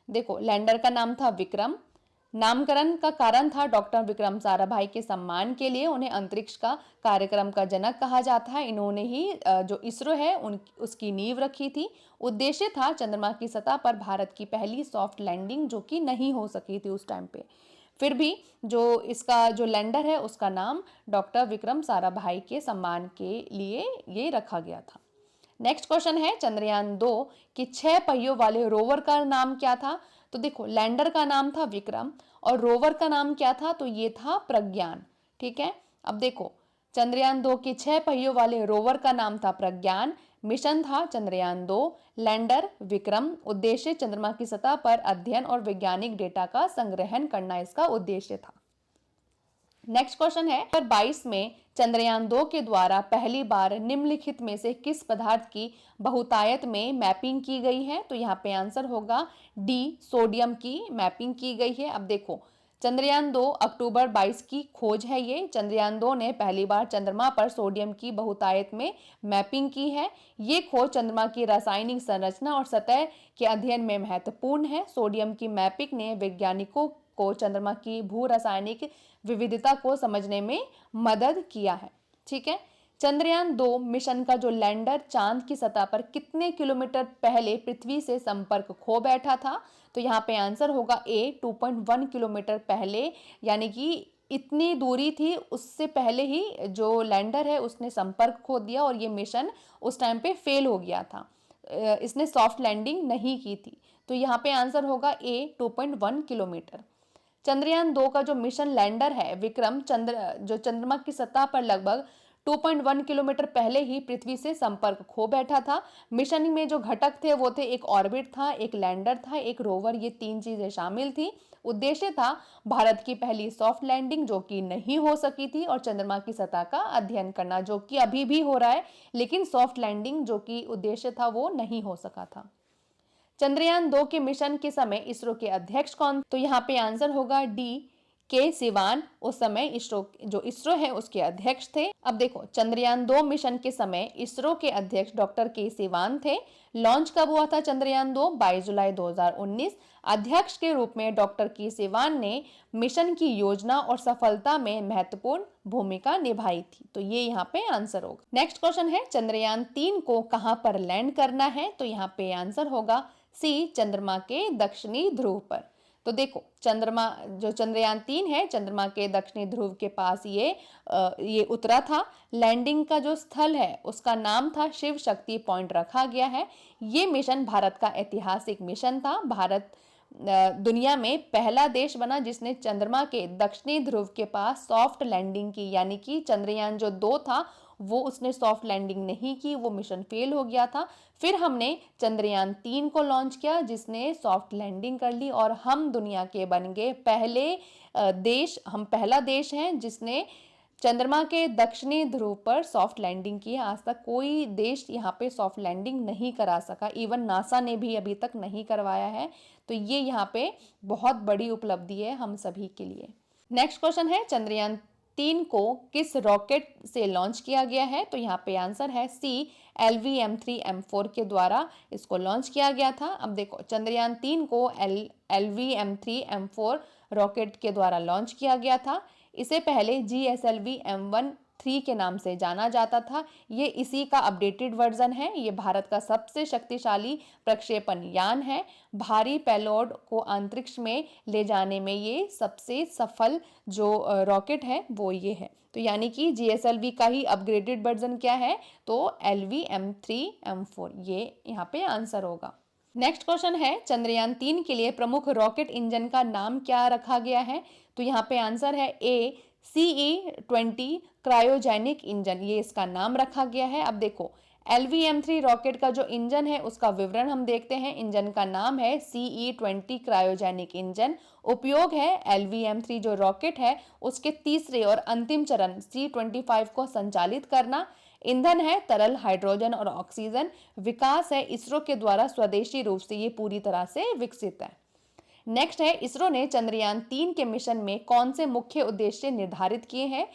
देखो लैंडर का नाम था विक्रम। नामकरण का कारण था डॉक्टर विक्रम साराभाई के सम्मान के लिए उन्हें अंतरिक्ष का कार्यक्रम का जनक कहा जाता है। इन्होंने ही जो इसरो है उसकी नींव रखी थी। उद्देश्य था चंद्रमा की सतह पर भारत की पहली सॉफ्ट लैंडिंग जो कि नहीं हो सकी थी उस टाइम पे। फिर भी जो इसका जो लैंडर है उसका नाम डॉक्टर विक्रम साराभाई के सम्मान के लिए ये रखा गया था। नेक्स्ट क्वेश्चन है, चंद्रयान 2 के 6 पहियों वाले रोवर का नाम क्या था? तो देखो लैंडर का नाम था विक्रम और रोवर का नाम क्या था? तो ये था प्रज्ञान। ठीक है, अब देखो चंद्रयान 2 के 6 पहियों वाले रोवर का नाम था प्रज्ञान। मिशन था चंद्रयान 2, लैंडर विक्रम। उद्देश्य चंद्रमा की सतह पर अध्ययन और वैज्ञानिक डेटा का संग्रहण करना इसका उद्देश्य था। नेक्स्ट क्वेश्चन है, 2022 में चंद्रयान 2 के द्वारा पहली बार निम्नलिखित में से किस पदार्थ की बहुतायत में मैपिंग की गई है? तो यहाँ पे आंसर होगा D, सोडियम की मैपिंग की गई है। अब देखो चंद्रयान 2 अक्टूबर 22 की खोज है ये। चंद्रयान 2 ने पहली बार चंद्रमा पर सोडियम की बहुतायत में मैपिंग की है। ये खोज चंद्रमा की रासायनिक संरचना और सतह के अध्ययन में महत्वपूर्ण है। सोडियम की मैपिंग ने वैज्ञानिकों को चंद्रमा की भू रासायनिक विविधता को समझने में मदद किया है। ठीक है। चंद्रयान 2 मिशन का जो लैंडर चांद की सतह पर कितने किलोमीटर पहले पृथ्वी से संपर्क खो बैठा था? तो यहाँ पे आंसर होगा ए 2.1 किलोमीटर पहले, यानी कि इतनी दूरी थी, उससे पहले ही जो लैंडर है उसने संपर्क खो दिया और ये मिशन उस टाइम पे फेल हो गया था। इसने सॉफ्ट लैंडिंग नहीं की थी। तो यहाँ पे आंसर होगा ए 2.1 किलोमीटर। चंद्रयान 2 का जो मिशन लैंडर है विक्रम जो चंद्रमा की सतह पर लगभग 2.1 किलोमीटर पहले ही पृथ्वी से संपर्क खो बैठा था। मिशन में जो घटक थे वो थे एक ऑर्बिट था, एक लैंडर था, एक रोवर, ये 3 चीजें शामिल थी। उद्देश्य था भारत की पहली सॉफ्ट लैंडिंग जो कि नहीं हो सकी थी और चंद्रमा की सतह का अध्ययन करना जो कि अभी भी हो रहा है, लेकिन सॉफ्ट लैंडिंग जो कि उद्देश्य था वो नहीं हो सका था। चंद्रयान 2 के मिशन के समय इसरो के अध्यक्ष कौन? तो यहाँ पे आंसर होगा डी के सिवान। उस समय इसरो है उसके अध्यक्ष थे। अब देखो, चंद्रयान 2 मिशन के समय इसरो के अध्यक्ष डॉक्टर के सिवान थे। लॉन्च कब हुआ था चंद्रयान 2? 22 जुलाई 2019। अध्यक्ष के रूप में डॉक्टर के सिवान ने मिशन की योजना और सफलता में महत्वपूर्ण भूमिका निभाई थी। तो ये यहाँ पे आंसर होगा। नेक्स्ट क्वेश्चन है, चंद्रयान 3 को कहां पर लैंड करना है? तो यहाँ पे आंसर होगा सी, चंद्रमा के दक्षिणी ध्रुव पर। तो देखो, चंद्रयान 3 है, चंद्रमा के दक्षिणी ध्रुव के पास ये उतरा था। लैंडिंग का जो स्थल है उसका नाम था शिव शक्ति पॉइंट रखा गया है। ये मिशन भारत का ऐतिहासिक मिशन था। भारत दुनिया में पहला देश बना जिसने चंद्रमा के दक्षिणी ध्रुव के पास सॉफ्ट लैंडिंग की, यानी कि चंद्रयान जो 2 था वो उसने सॉफ्ट लैंडिंग नहीं की, वो मिशन फेल हो गया था। फिर हमने चंद्रयान 3 को लॉन्च किया जिसने सॉफ्ट लैंडिंग कर ली और हम दुनिया के बन गए हम पहला देश हैं जिसने चंद्रमा के दक्षिणी ध्रुव पर सॉफ्ट लैंडिंग की है। आज तक कोई देश यहाँ पे सॉफ्ट लैंडिंग नहीं करा सका, इवन नासा ने भी अभी तक नहीं करवाया है। तो ये यहाँ पे बहुत बड़ी उपलब्धि है हम सभी के लिए। नेक्स्ट क्वेश्चन है, चंद्रयान 3 को किस रॉकेट से लॉन्च किया गया है? तो यहाँ पे आंसर है सी, LVM-3M4 के द्वारा इसको लॉन्च किया गया था। अब देखो, चंद्रयान 3 को LVM-3M4 रॉकेट के द्वारा लॉन्च किया गया था। इसे पहले GSLV-M13 के नाम से जाना जाता था। ये इसी का अपडेटेड वर्जन है। ये भारत का सबसे शक्तिशाली प्रक्षेपण यान है। भारी पेलोड को अंतरिक्ष में ले जाने में ये सबसे सफल जो रॉकेट है वो ये है। तो यानी कि GSLV का ही अपग्रेडेड वर्जन क्या है? तो LVM-3M4, ये यहाँ पे आंसर होगा। नेक्स्ट क्वेश्चन है, चंद्रयान 3 के लिए प्रमुख रॉकेट इंजन का नाम क्या रखा गया है? तो यहाँ पे आंसर है ए, CE-20 क्रायोजेनिक इंजन, ये इसका नाम रखा गया है। अब देखो, LVM-3 रॉकेट का जो इंजन है उसका विवरण हम देखते हैं। इंजन का नाम है CE-20 क्रायोजेनिक इंजन। उपयोग है LVM-3 जो रॉकेट है उसके तीसरे और अंतिम चरण C-25 को संचालित करना। ईंधन है तरल हाइड्रोजन और ऑक्सीजन। विकास है इसरो के द्वारा स्वदेशी रूप से, ये पूरी तरह से विकसित है। नेक्स्ट है, इसरो ने चंद्रयान 3 के मिशन में कौन से मुख्य उद्देश्य निर्धारित किए हैं?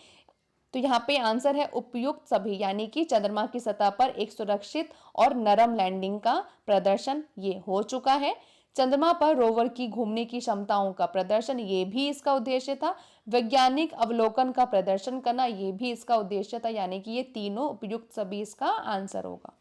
तो यहाँ पे आंसर है उपयुक्त सभी, यानी कि चंद्रमा की सतह पर एक सुरक्षित और नरम लैंडिंग का प्रदर्शन ये हो चुका है। चंद्रमा पर रोवर की घूमने की क्षमताओं का प्रदर्शन, ये भी इसका उद्देश्य था। वैज्ञानिक अवलोकन का प्रदर्शन करना, ये भी इसका उद्देश्य था। यानी कि ये तीनों उपयुक्त सभी इसका आंसर होगा।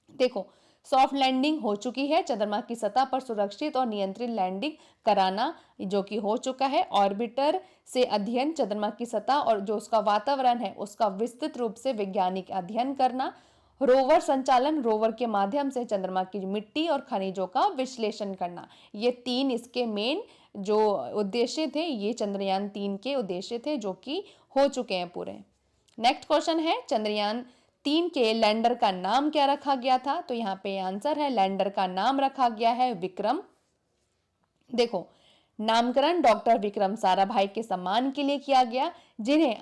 देखो, सॉफ्ट लैंडिंग हो चुकी है, चंद्रमा की सतह पर सुरक्षित और नियंत्रित लैंडिंग कराना जो कि हो चुका है। ऑर्बिटर से अध्ययन, चंद्रमा की सतह और जो उसका वातावरण है उसका विस्तृत रूप से वैज्ञानिक अध्ययन करना। रोवर संचालन, रोवर के माध्यम से चंद्रमा की मिट्टी और खनिजों का विश्लेषण करना। ये 3 इसके मेन जो उद्देश्य थे, ये चंद्रयान 3 के उद्देश्य थे जो कि हो चुके हैं पूरे। नेक्स्ट क्वेश्चन है, चंद्रयान 3 के लैंडर का नाम क्या रखा गया था? तो यहाँ पे आंसर है, लैंडर का नाम रखा गया है विक्रम। देखो, नामकरण डॉक्टर विक्रम साराभाई के सम्मान के लिए किया गया, जिन्हें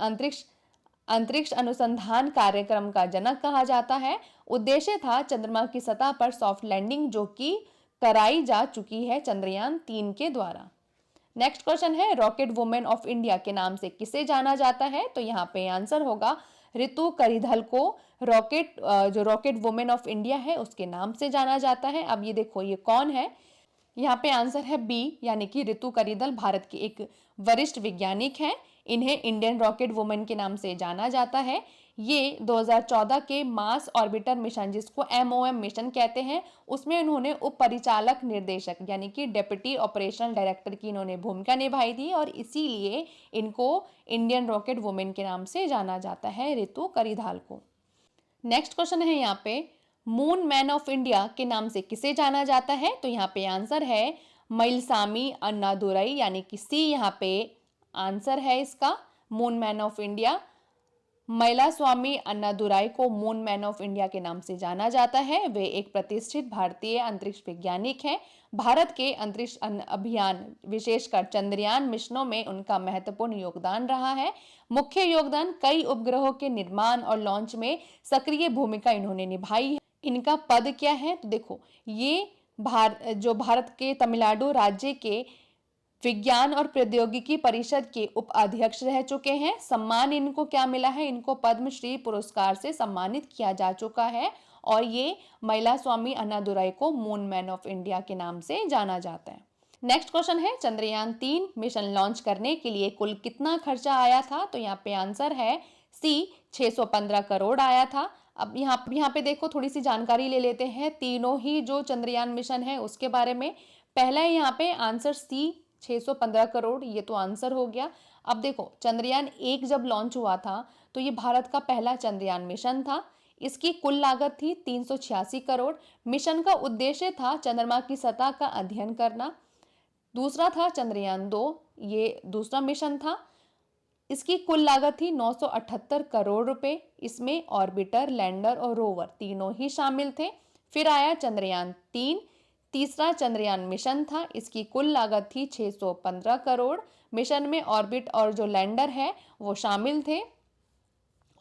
अंतरिक्ष अनुसंधान कार्यक्रम का जनक कहा जाता है। उद्देश्य था चंद्रमा की सतह पर सॉफ्ट लैंडिंग जो कि कराई जा चुकी है चंद्रयान 3 के द्वारा। नेक्स्ट क्वेश्चन है रॉकेट वुमेन ऑफ इंडिया के नाम से किसे जाना जाता है? तो यहाँ पे आंसर होगा ऋतु करिधल को जो रॉकेट वुमेन ऑफ इंडिया है उसके नाम से जाना जाता है। अब ये देखो ये कौन है? यहाँ पे आंसर है बी, यानी कि ऋतु करिधल भारत की एक वरिष्ठ वैज्ञानिक है। इन्हें इंडियन रॉकेट वुमेन के नाम से जाना जाता है। ये 2014 के मार्स ऑर्बिटर मिशन, जिसको MOM मिशन कहते हैं, उसमें उन्होंने उप परिचालक निर्देशक यानी कि डेप्यूटी ऑपरेशनल डायरेक्टर की इन्होंने भूमिका निभाई थी और इसीलिए इनको इंडियन रॉकेट वुमेन के नाम से जाना जाता है, ऋतु करिधाल को। नेक्स्ट क्वेश्चन है यहाँ पे मून मैन ऑफ इंडिया के नाम से किसे जाना जाता है? तो यहाँ पे आंसर है मइलसामी अन्नादुरई, यानी कि सी यहाँ पे आंसर है इसका। Moon man of India Mylswamy Annadurai को मून मैन ऑफ इंडिया के नाम से जाना जाता है। वे एक प्रतिष्ठित भारतीय अंतरिक्ष वैज्ञानिक हैं। भारत के अंतरिक्ष अभियान विशेषकर चंद्रयान मिशनों में उनका महत्वपूर्ण योगदान रहा है। मुख्य योगदान कई उपग्रहों के निर्माण और लॉन्च में सक्रिय भूमिका इन्होंने निभाई है। इनका पद क्या है? तो देखो ये भारत के तमिलनाडु राज्य के विज्ञान और प्रौद्योगिकी परिषद के उपाध्यक्ष रह चुके हैं। सम्मान इनको क्या मिला है? इनको पद्मश्री पुरस्कार से सम्मानित किया जा चुका है और ये मइलास्वामी अन्नादुराई को मून मैन ऑफ इंडिया के नाम से जाना जाता है। नेक्स्ट क्वेश्चन है चंद्रयान 3 मिशन लॉन्च करने के लिए कुल कितना खर्चा आया था? तो यहाँ पे आंसर है सी 615 करोड़ आया था। अब यहाँ पे देखो थोड़ी सी जानकारी ले लेते हैं तीनों ही जो चंद्रयान मिशन है उसके बारे में। पहला है यहाँ पे आंसर सी 615 करोड़, ये तो आंसर हो गया। अब देखो चंद्रयान 1 जब लॉन्च हुआ था तो ये भारत का पहला चंद्रयान मिशन था। इसकी कुल लागत थी 386 करोड़। मिशन का उद्देश्य था चंद्रमा की सतह का अध्ययन करना। दूसरा था चंद्रयान 2, ये दूसरा मिशन था। इसकी कुल लागत थी 978 करोड़ रुपए। इसमें ऑर्बिटर, लैंडर और रोवर तीनों ही शामिल थे। फिर आया चंद्रयान 3, तीसरा चंद्रयान मिशन था। इसकी कुल लागत थी 615 करोड़। मिशन में ऑर्बिट और जो लैंडर है वो शामिल थे।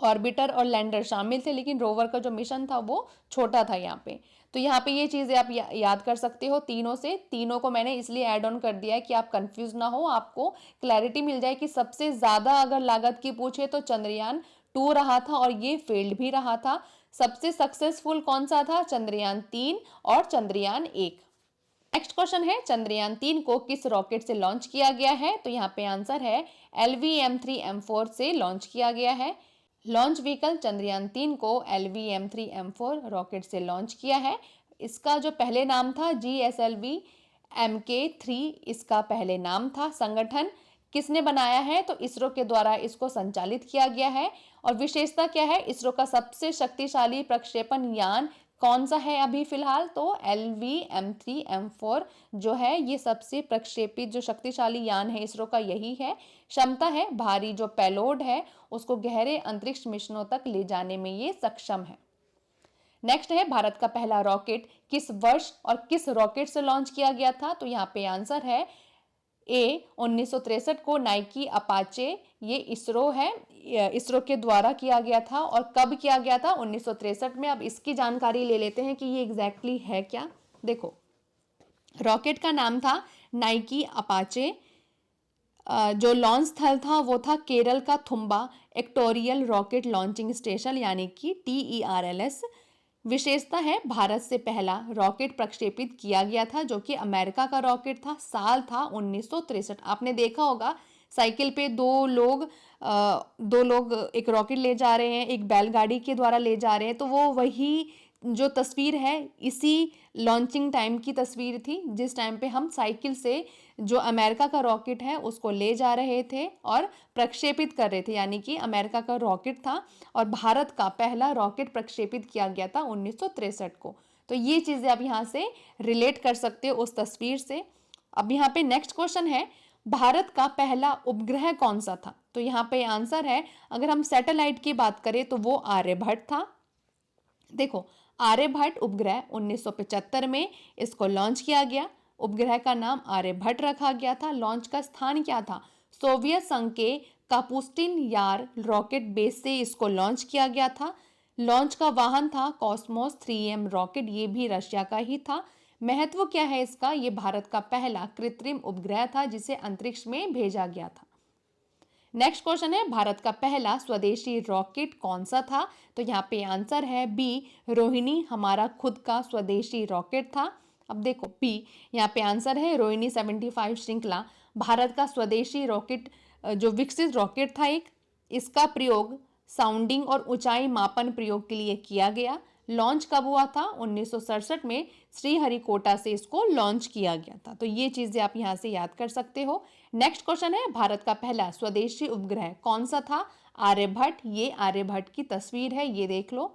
ऑर्बिटर और लैंडर शामिल थे, लेकिन रोवर का जो मिशन था वो छोटा था यहाँ पे। तो यहाँ पे ये चीज़ें आप याद कर सकते हो तीनों से। तीनों को मैंने इसलिए ऐड ऑन कर दिया है कि आप कंफ्यूज ना हो, आपको क्लैरिटी मिल जाए कि सबसे ज़्यादा अगर लागत की पूछे तो चंद्रयान 2 रहा था और ये फेल्ड भी रहा था। सबसे सक्सेसफुल कौन सा था? चंद्रयान 3 और चंद्रयान 1। नेक्स्ट क्वेश्चन है चंद्रयान 3 को किस रॉकेट से लॉन्च किया गया है? तो यहाँ पे आंसर है LVM-3M4 से लॉन्च किया गया है। लॉन्च व्हीकल चंद्रयान 3 को LVM-3M4 रॉकेट से लॉन्च किया है। इसका जो पहले नाम था GSLV MK3, इसका पहले नाम था। संगठन किसने बनाया है? तो इसरो के द्वारा इसको संचालित किया गया है। और विशेषता क्या है? इसरो का सबसे शक्तिशाली प्रक्षेपण यान कौन सा है अभी फिलहाल? तो LVM-3M4 जो है ये सबसे प्रक्षेपित जो शक्तिशाली यान है इसरो का यही है। क्षमता है भारी जो पेलोड है उसको गहरे अंतरिक्ष मिशनों तक ले जाने में ये सक्षम है। नेक्स्ट है भारत का पहला रॉकेट किस वर्ष और किस रॉकेट से लॉन्च किया गया था? तो यहाँ पे आंसर है ए 1963 को नाइकी अपाचे, ये इसरो है, इसरो के द्वारा किया गया था। और कब किया गया था? 1963 में। अब इसकी जानकारी ले लेते हैं कि ये एग्जैक्टली है क्या। देखो रॉकेट का नाम था नाइकी अपाचे। जो लॉन्च स्थल था वो था केरल का थुम्बा एक्टोरियल रॉकेट लॉन्चिंग स्टेशन यानी कि TERLS। विशेषता है भारत से पहला रॉकेट प्रक्षेपित किया गया था जो कि अमेरिका का रॉकेट था। साल था 1963। आपने देखा होगा साइकिल पे दो लोग एक रॉकेट ले जा रहे हैं, एक बैलगाड़ी के द्वारा ले जा रहे हैं। तो वो वही जो तस्वीर है इसी लॉन्चिंग टाइम की तस्वीर थी, जिस टाइम पे हम साइकिल से जो अमेरिका का रॉकेट है उसको ले जा रहे थे और प्रक्षेपित कर रहे थे। यानी कि अमेरिका का रॉकेट था और भारत का पहला रॉकेट प्रक्षेपित किया गया था 1963 को। तो ये चीज़ें आप यहाँ से रिलेट कर सकते हो उस तस्वीर से। अब यहाँ पे नेक्स्ट क्वेश्चन है भारत का पहला उपग्रह कौन सा था? तो यहाँ पे आंसर है, अगर हम सैटेलाइट की बात करें तो वो आर्यभट्ट था। देखो आर्यभट्ट उपग्रह 1975 में इसको लॉन्च किया गया। उपग्रह का नाम आर्यभट्ट रखा गया था। लॉन्च का स्थान क्या था? सोवियत संघ के कापुस्टिन यार रॉकेट बेस से इसको लॉन्च किया गया था। लॉन्च का वाहन था कॉस्मोस 3M रॉकेट, ये भी रशिया का ही था। महत्व क्या है इसका? ये भारत का पहला कृत्रिम उपग्रह था जिसे अंतरिक्ष में भेजा गया था। नेक्स्ट क्वेश्चन है, भारत का पहला स्वदेशी रॉकेट कौन सा था? तो यहाँ पे आंसर है बी, रोहिणी हमारा खुद का स्वदेशी रॉकेट था। अब देखो बी, यहाँ पे आंसर है रोहिणी 75 श्रृंखला भारत का स्वदेशी रॉकेट, जो विकसित रॉकेट था एक। इसका प्रयोग साउंडिंग और ऊंचाई मापन प्रयोग के लिए किया गया। लॉन्च कब हुआ था? 1967 में श्रीहरिकोटा से इसको लॉन्च किया गया था। तो ये चीजें आप यहाँ से याद कर सकते हो। नेक्स्ट क्वेश्चन है, भारत का पहला स्वदेशी उपग्रह कौन सा था? आर्यभट्ट। ये आर्यभट्ट की तस्वीर है, ये देख लो।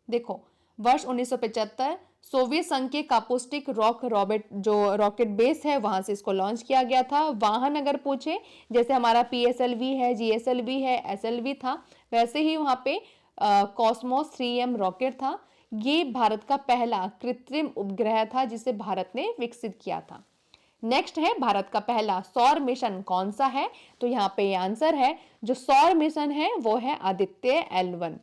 देखो वर्ष 1975 सोवियत संघ के कापोस्टिक रॉकेट बेस है, वहां से इसको लॉन्च किया गया था। वाहन अगर पूछे, जैसे हमारा PSLV है, GSLV है, SLV था, वैसे ही वहां पे कॉस्मोस 3M रॉकेट था। ये भारत का पहला कृत्रिम उपग्रह था जिसे भारत ने विकसित किया था। नेक्स्ट है, भारत का पहला सौर मिशन कौन सा है? तो यहाँ पे आंसर है, जो सौर मिशन है वो है आदित्य L1।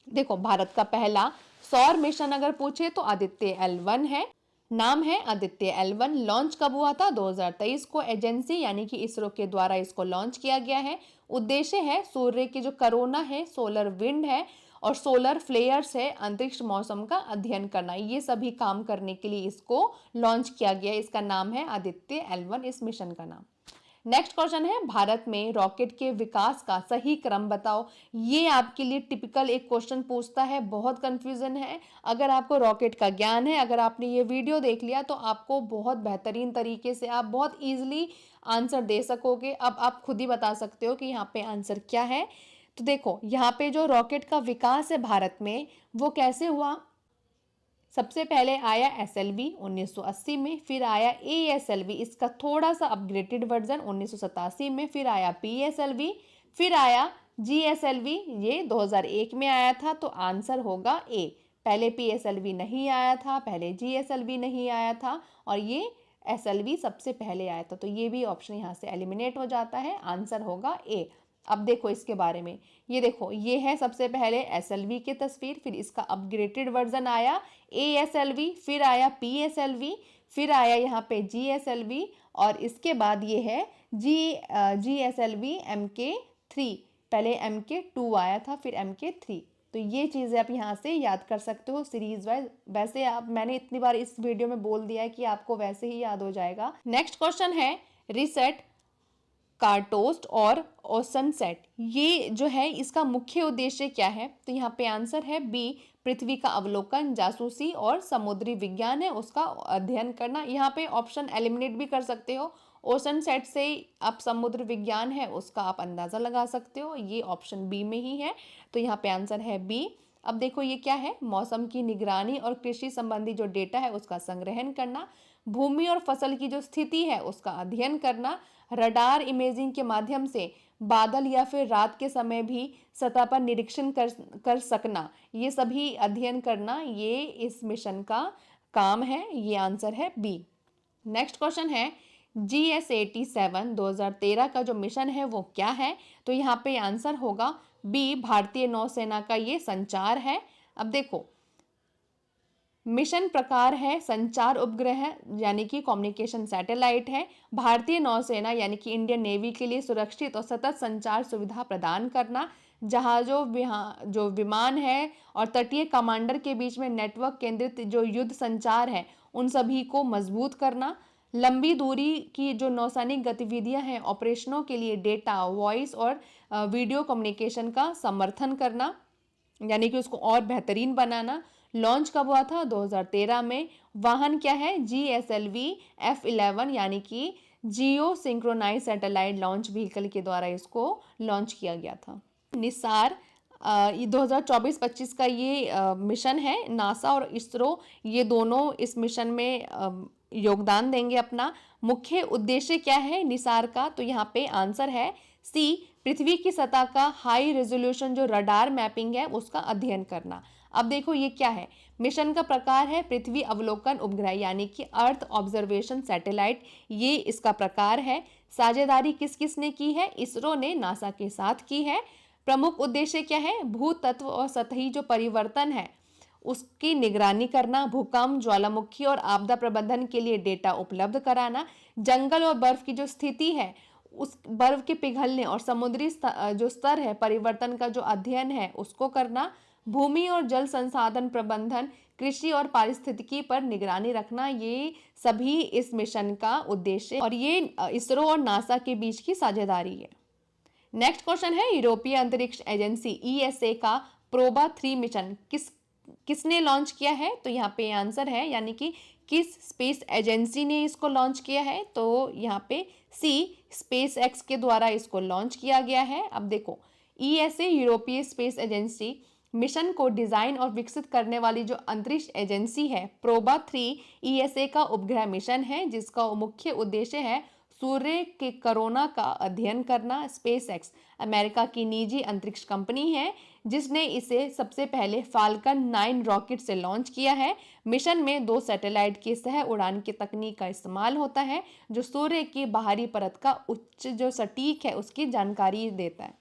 देखो भारत का पहला सौर मिशन अगर पूछे तो आदित्य L1 है, नाम है आदित्य L1। लॉन्च कब हुआ था? 2023 को एजेंसी यानी कि इसरो के द्वारा इसको लॉन्च किया गया है। उद्देश्य है सूर्य की जो कोरोना है, सोलर विंड है और सोलर फ्लेयर्स है, अंतरिक्ष मौसम का अध्ययन करना। ये सभी काम करने के लिए इसको लॉन्च किया गया। इसका नाम है आदित्य L1, इस मिशन का नाम। नेक्स्ट क्वेश्चन है, भारत में रॉकेट के विकास का सही क्रम बताओ। ये आपके लिए टिपिकल एक क्वेश्चन पूछता है, बहुत कंफ्यूजन है। अगर आपको रॉकेट का ज्ञान है, अगर आपने ये वीडियो देख लिया तो आपको बहुत बेहतरीन तरीके से आप बहुत इजीली आंसर दे सकोगे। अब आप खुद ही बता सकते हो कि यहाँ पे आंसर क्या है। तो देखो यहाँ पे जो रॉकेट का विकास है भारत में, वो कैसे हुआ? सबसे पहले आया SLV 1980 में, फिर आया ASLV, इसका थोड़ा सा अपग्रेडेड वर्जन 1987 में, फिर आया PSLV, फिर आया GSLV, ये 2001 में आया था। तो आंसर होगा A। पहले PSLV नहीं आया था, पहले GSLV नहीं आया था और ये SLV सबसे पहले आया था। तो ये भी ऑप्शन यहाँ से एलिमिनेट हो जाता है, आंसर होगा A। अब देखो इसके बारे में, ये देखो ये है सबसे पहले SLV की तस्वीर, फिर इसका अपग्रेडेड वर्जन आया ASLV, फिर आया PSLV, फिर आया यहाँ पे GSLV और इसके बाद ये है GSLV MK3। पहले MK2 आया था, फिर MK3। तो ये चीज़ें आप यहाँ से याद कर सकते हो सीरीज वाइज। वैसे आप, मैंने इतनी बार इस वीडियो में बोल दिया है कि आपको वैसे ही याद हो जाएगा। नेक्स्ट क्वेश्चन है, रिसेट कार्टोस्ट और ओशन सेट, ये जो है इसका मुख्य उद्देश्य क्या है? तो यहाँ पे आंसर है बी, पृथ्वी का अवलोकन, जासूसी और समुद्री विज्ञान है उसका अध्ययन करना। यहाँ पे ऑप्शन एलिमिनेट भी कर सकते हो। ओशन सेट से आप समुद्र विज्ञान है उसका आप अंदाजा लगा सकते हो, ये ऑप्शन बी में ही है। तो यहाँ पे आंसर है बी। अब देखो ये क्या है, मौसम की निगरानी और कृषि संबंधी जो डेटा है उसका संग्रहण करना, भूमि और फसल की जो स्थिति है उसका अध्ययन करना, रडार इमेजिंग के माध्यम से बादल या फिर रात के समय भी सतह पर निरीक्षण कर सकना, ये सभी अध्ययन करना, ये इस मिशन का काम है। ये आंसर है बी। नेक्स्ट क्वेश्चन है, GS87 2013 का जो मिशन है वो क्या है? तो यहाँ पे आंसर होगा बी, भारतीय नौसेना का ये संचार है। अब देखो मिशन प्रकार है संचार उपग्रह यानी कि कम्युनिकेशन सैटेलाइट है। भारतीय नौसेना यानी कि इंडियन नेवी के लिए सुरक्षित और सतत संचार सुविधा प्रदान करना, जहाजों जो विमान है और तटीय कमांडर के बीच में नेटवर्क केंद्रित जो युद्ध संचार है उन सभी को मजबूत करना, लंबी दूरी की जो नौसैनिक गतिविधियां हैं ऑपरेशनों के लिए डेटा, वॉइस और वीडियो कम्युनिकेशन का समर्थन करना, यानी कि उसको और बेहतरीन बनाना। लॉन्च कब हुआ था? 2013 में। वाहन क्या है? GSLV F11 यानी कि जियो सिंक्रोनाइज सैटेलाइट लॉन्च व्हीकल के द्वारा इसको लॉन्च किया गया था। निसार 2024-25 का ये मिशन है। नासा और इसरो ये दोनों इस मिशन में योगदान देंगे अपना। मुख्य उद्देश्य क्या है निसार का? तो यहाँ पे आंसर है सी, पृथ्वी की सतह का हाई रेजोल्यूशन जो रडार मैपिंग है उसका अध्ययन करना। अब देखो ये क्या है, मिशन का प्रकार है पृथ्वी अवलोकन उपग्रह यानी कि अर्थ ऑब्जर्वेशन सैटेलाइट, ये इसका प्रकार है। साझेदारी किस किस ने की है? इसरो ने नासा के साथ की है। प्रमुख उद्देश्य क्या है? भूतत्व और सतही जो परिवर्तन है उसकी निगरानी करना, भूकंप, ज्वालामुखी और आपदा प्रबंधन के लिए डेटा उपलब्ध कराना, जंगल और बर्फ की जो स्थिति है उस बर्फ के पिघलने और समुद्री जो स्तर है परिवर्तन का जो अध्ययन है उसको करना, भूमि और जल संसाधन प्रबंधन, कृषि और पारिस्थितिकी पर निगरानी रखना, ये सभी इस मिशन का उद्देश्य और ये इसरो और नासा के बीच की साझेदारी है। नेक्स्ट क्वेश्चन है, यूरोपीय अंतरिक्ष एजेंसी ईएसए का प्रोबा 3 मिशन किसने लॉन्च किया है? तो यहाँ पे आंसर है, यानी कि किस स्पेस एजेंसी ने इसको लॉन्च किया है? तो यहाँ पे सी, स्पेस एक्स के द्वारा इसको लॉन्च किया गया है। अब देखो, ईएसए यूरोपीय स्पेस एजेंसी मिशन को डिजाइन और विकसित करने वाली जो अंतरिक्ष एजेंसी है, प्रोबा 3 ईएसए का उपग्रह मिशन है, जिसका मुख्य उद्देश्य है सूर्य के कोरोना का अध्ययन करना। स्पेस एक्स अमेरिका की निजी अंतरिक्ष कंपनी है जिसने इसे सबसे पहले फाल्कन 9 रॉकेट से लॉन्च किया है। मिशन में 2 सैटेलाइट की सह उड़ान की तकनीक का इस्तेमाल होता है जो सूर्य की बाहरी परत का उच्च जो सटीक है उसकी जानकारी देता है।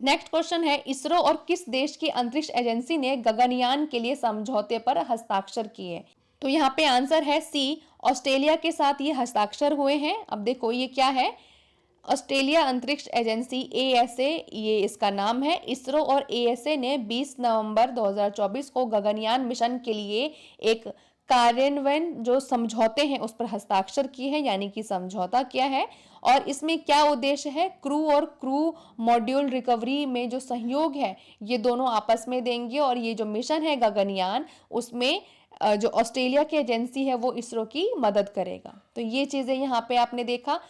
नेक्स्ट क्वेश्चन है, इसरो और किस देश की अंतरिक्ष एजेंसी ने गगनयान के लिए समझौते पर हस्ताक्षर किए? तो यहाँ पे आंसर है सी, ऑस्ट्रेलिया के साथ ये हस्ताक्षर हुए हैं। अब देखो ये क्या है, ऑस्ट्रेलिया अंतरिक्ष एजेंसी एएसए ये इसका नाम है। इसरो और एएसए ने 20 नवंबर 2024 को गगनयान मिशन के लिए एक कार्यान्वयन जो समझौते हैं उस पर हस्ताक्षर किए हैं, यानी कि समझौता किया है। और इसमें क्या उद्देश्य है, क्रू और क्रू मॉड्यूल रिकवरी में जो सहयोग है ये दोनों आपस में देंगे और ये जो मिशन है गगनयान उसमें जो ऑस्ट्रेलिया की एजेंसी है वो इसरो की मदद करेगा। तो ये चीजें यहाँ पे आपने देखा।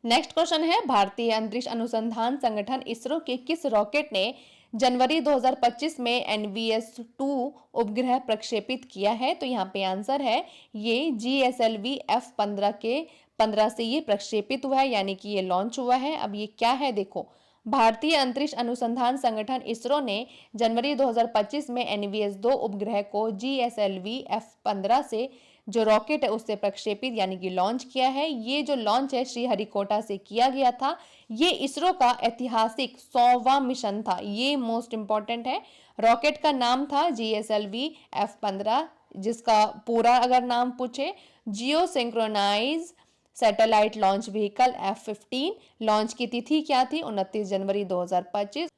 नेक्स्ट क्वेश्चन है, भारतीय अंतरिक्ष अनुसंधान संगठन इसरो के किस रॉकेट ने जनवरी 2025 में एनवीएस-2 उपग्रह प्रक्षेपित किया है? तो यहाँ पे आंसर है ये GSLV F-15 के 15 से ये प्रक्षेपित हुआ है, यानी कि ये लॉन्च हुआ है। अब ये क्या है, देखो, भारतीय अंतरिक्ष अनुसंधान संगठन इसरो ने जनवरी 2025 में एनवीएस-2 उपग्रह को GSLV F-15 से जो रॉकेट है उससे प्रक्षेपित यानी कि लॉन्च किया है। ये जो लॉन्च है श्रीहरिकोटा से किया गया था। ये इसरो का ऐतिहासिक 100वां मिशन था। ये मोस्ट इंपॉर्टेंट है। रॉकेट का नाम था GSLV F-15, जिसका पूरा अगर नाम पूछे geo synchronize satellite launch vehicle F-15। Launch की तिथि क्या थी, 29 जनवरी 2025।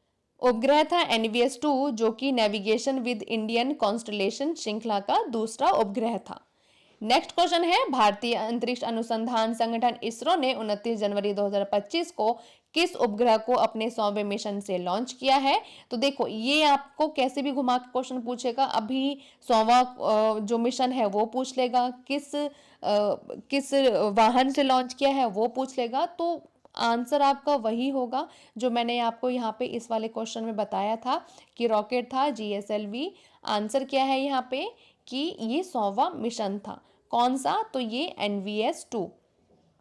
उपग्रह था एनवीएस-2 जो कि नेविगेशन विद इंडियन कॉन्स्टलेशन श्रृंखला का दूसरा उपग्रह था। नेक्स्ट क्वेश्चन है, भारतीय अंतरिक्ष अनुसंधान संगठन इसरो ने 29 जनवरी 2025 को किस उपग्रह को अपने 100वें मिशन से लॉन्च किया है? तो देखो ये आपको कैसे भी घुमा के क्वेश्चन पूछेगा। अभी 100वां जो मिशन है वो पूछ लेगा, किस वाहन से लॉन्च किया है वो पूछ लेगा। तो आंसर आपका वही होगा जो मैंने आपको यहाँ पे इस वाले क्वेश्चन में बताया था कि रॉकेट था GSLV। आंसर क्या है यहाँ पे कि ये 100वां मिशन था। कौन सा? तो ये एनवीएस-2।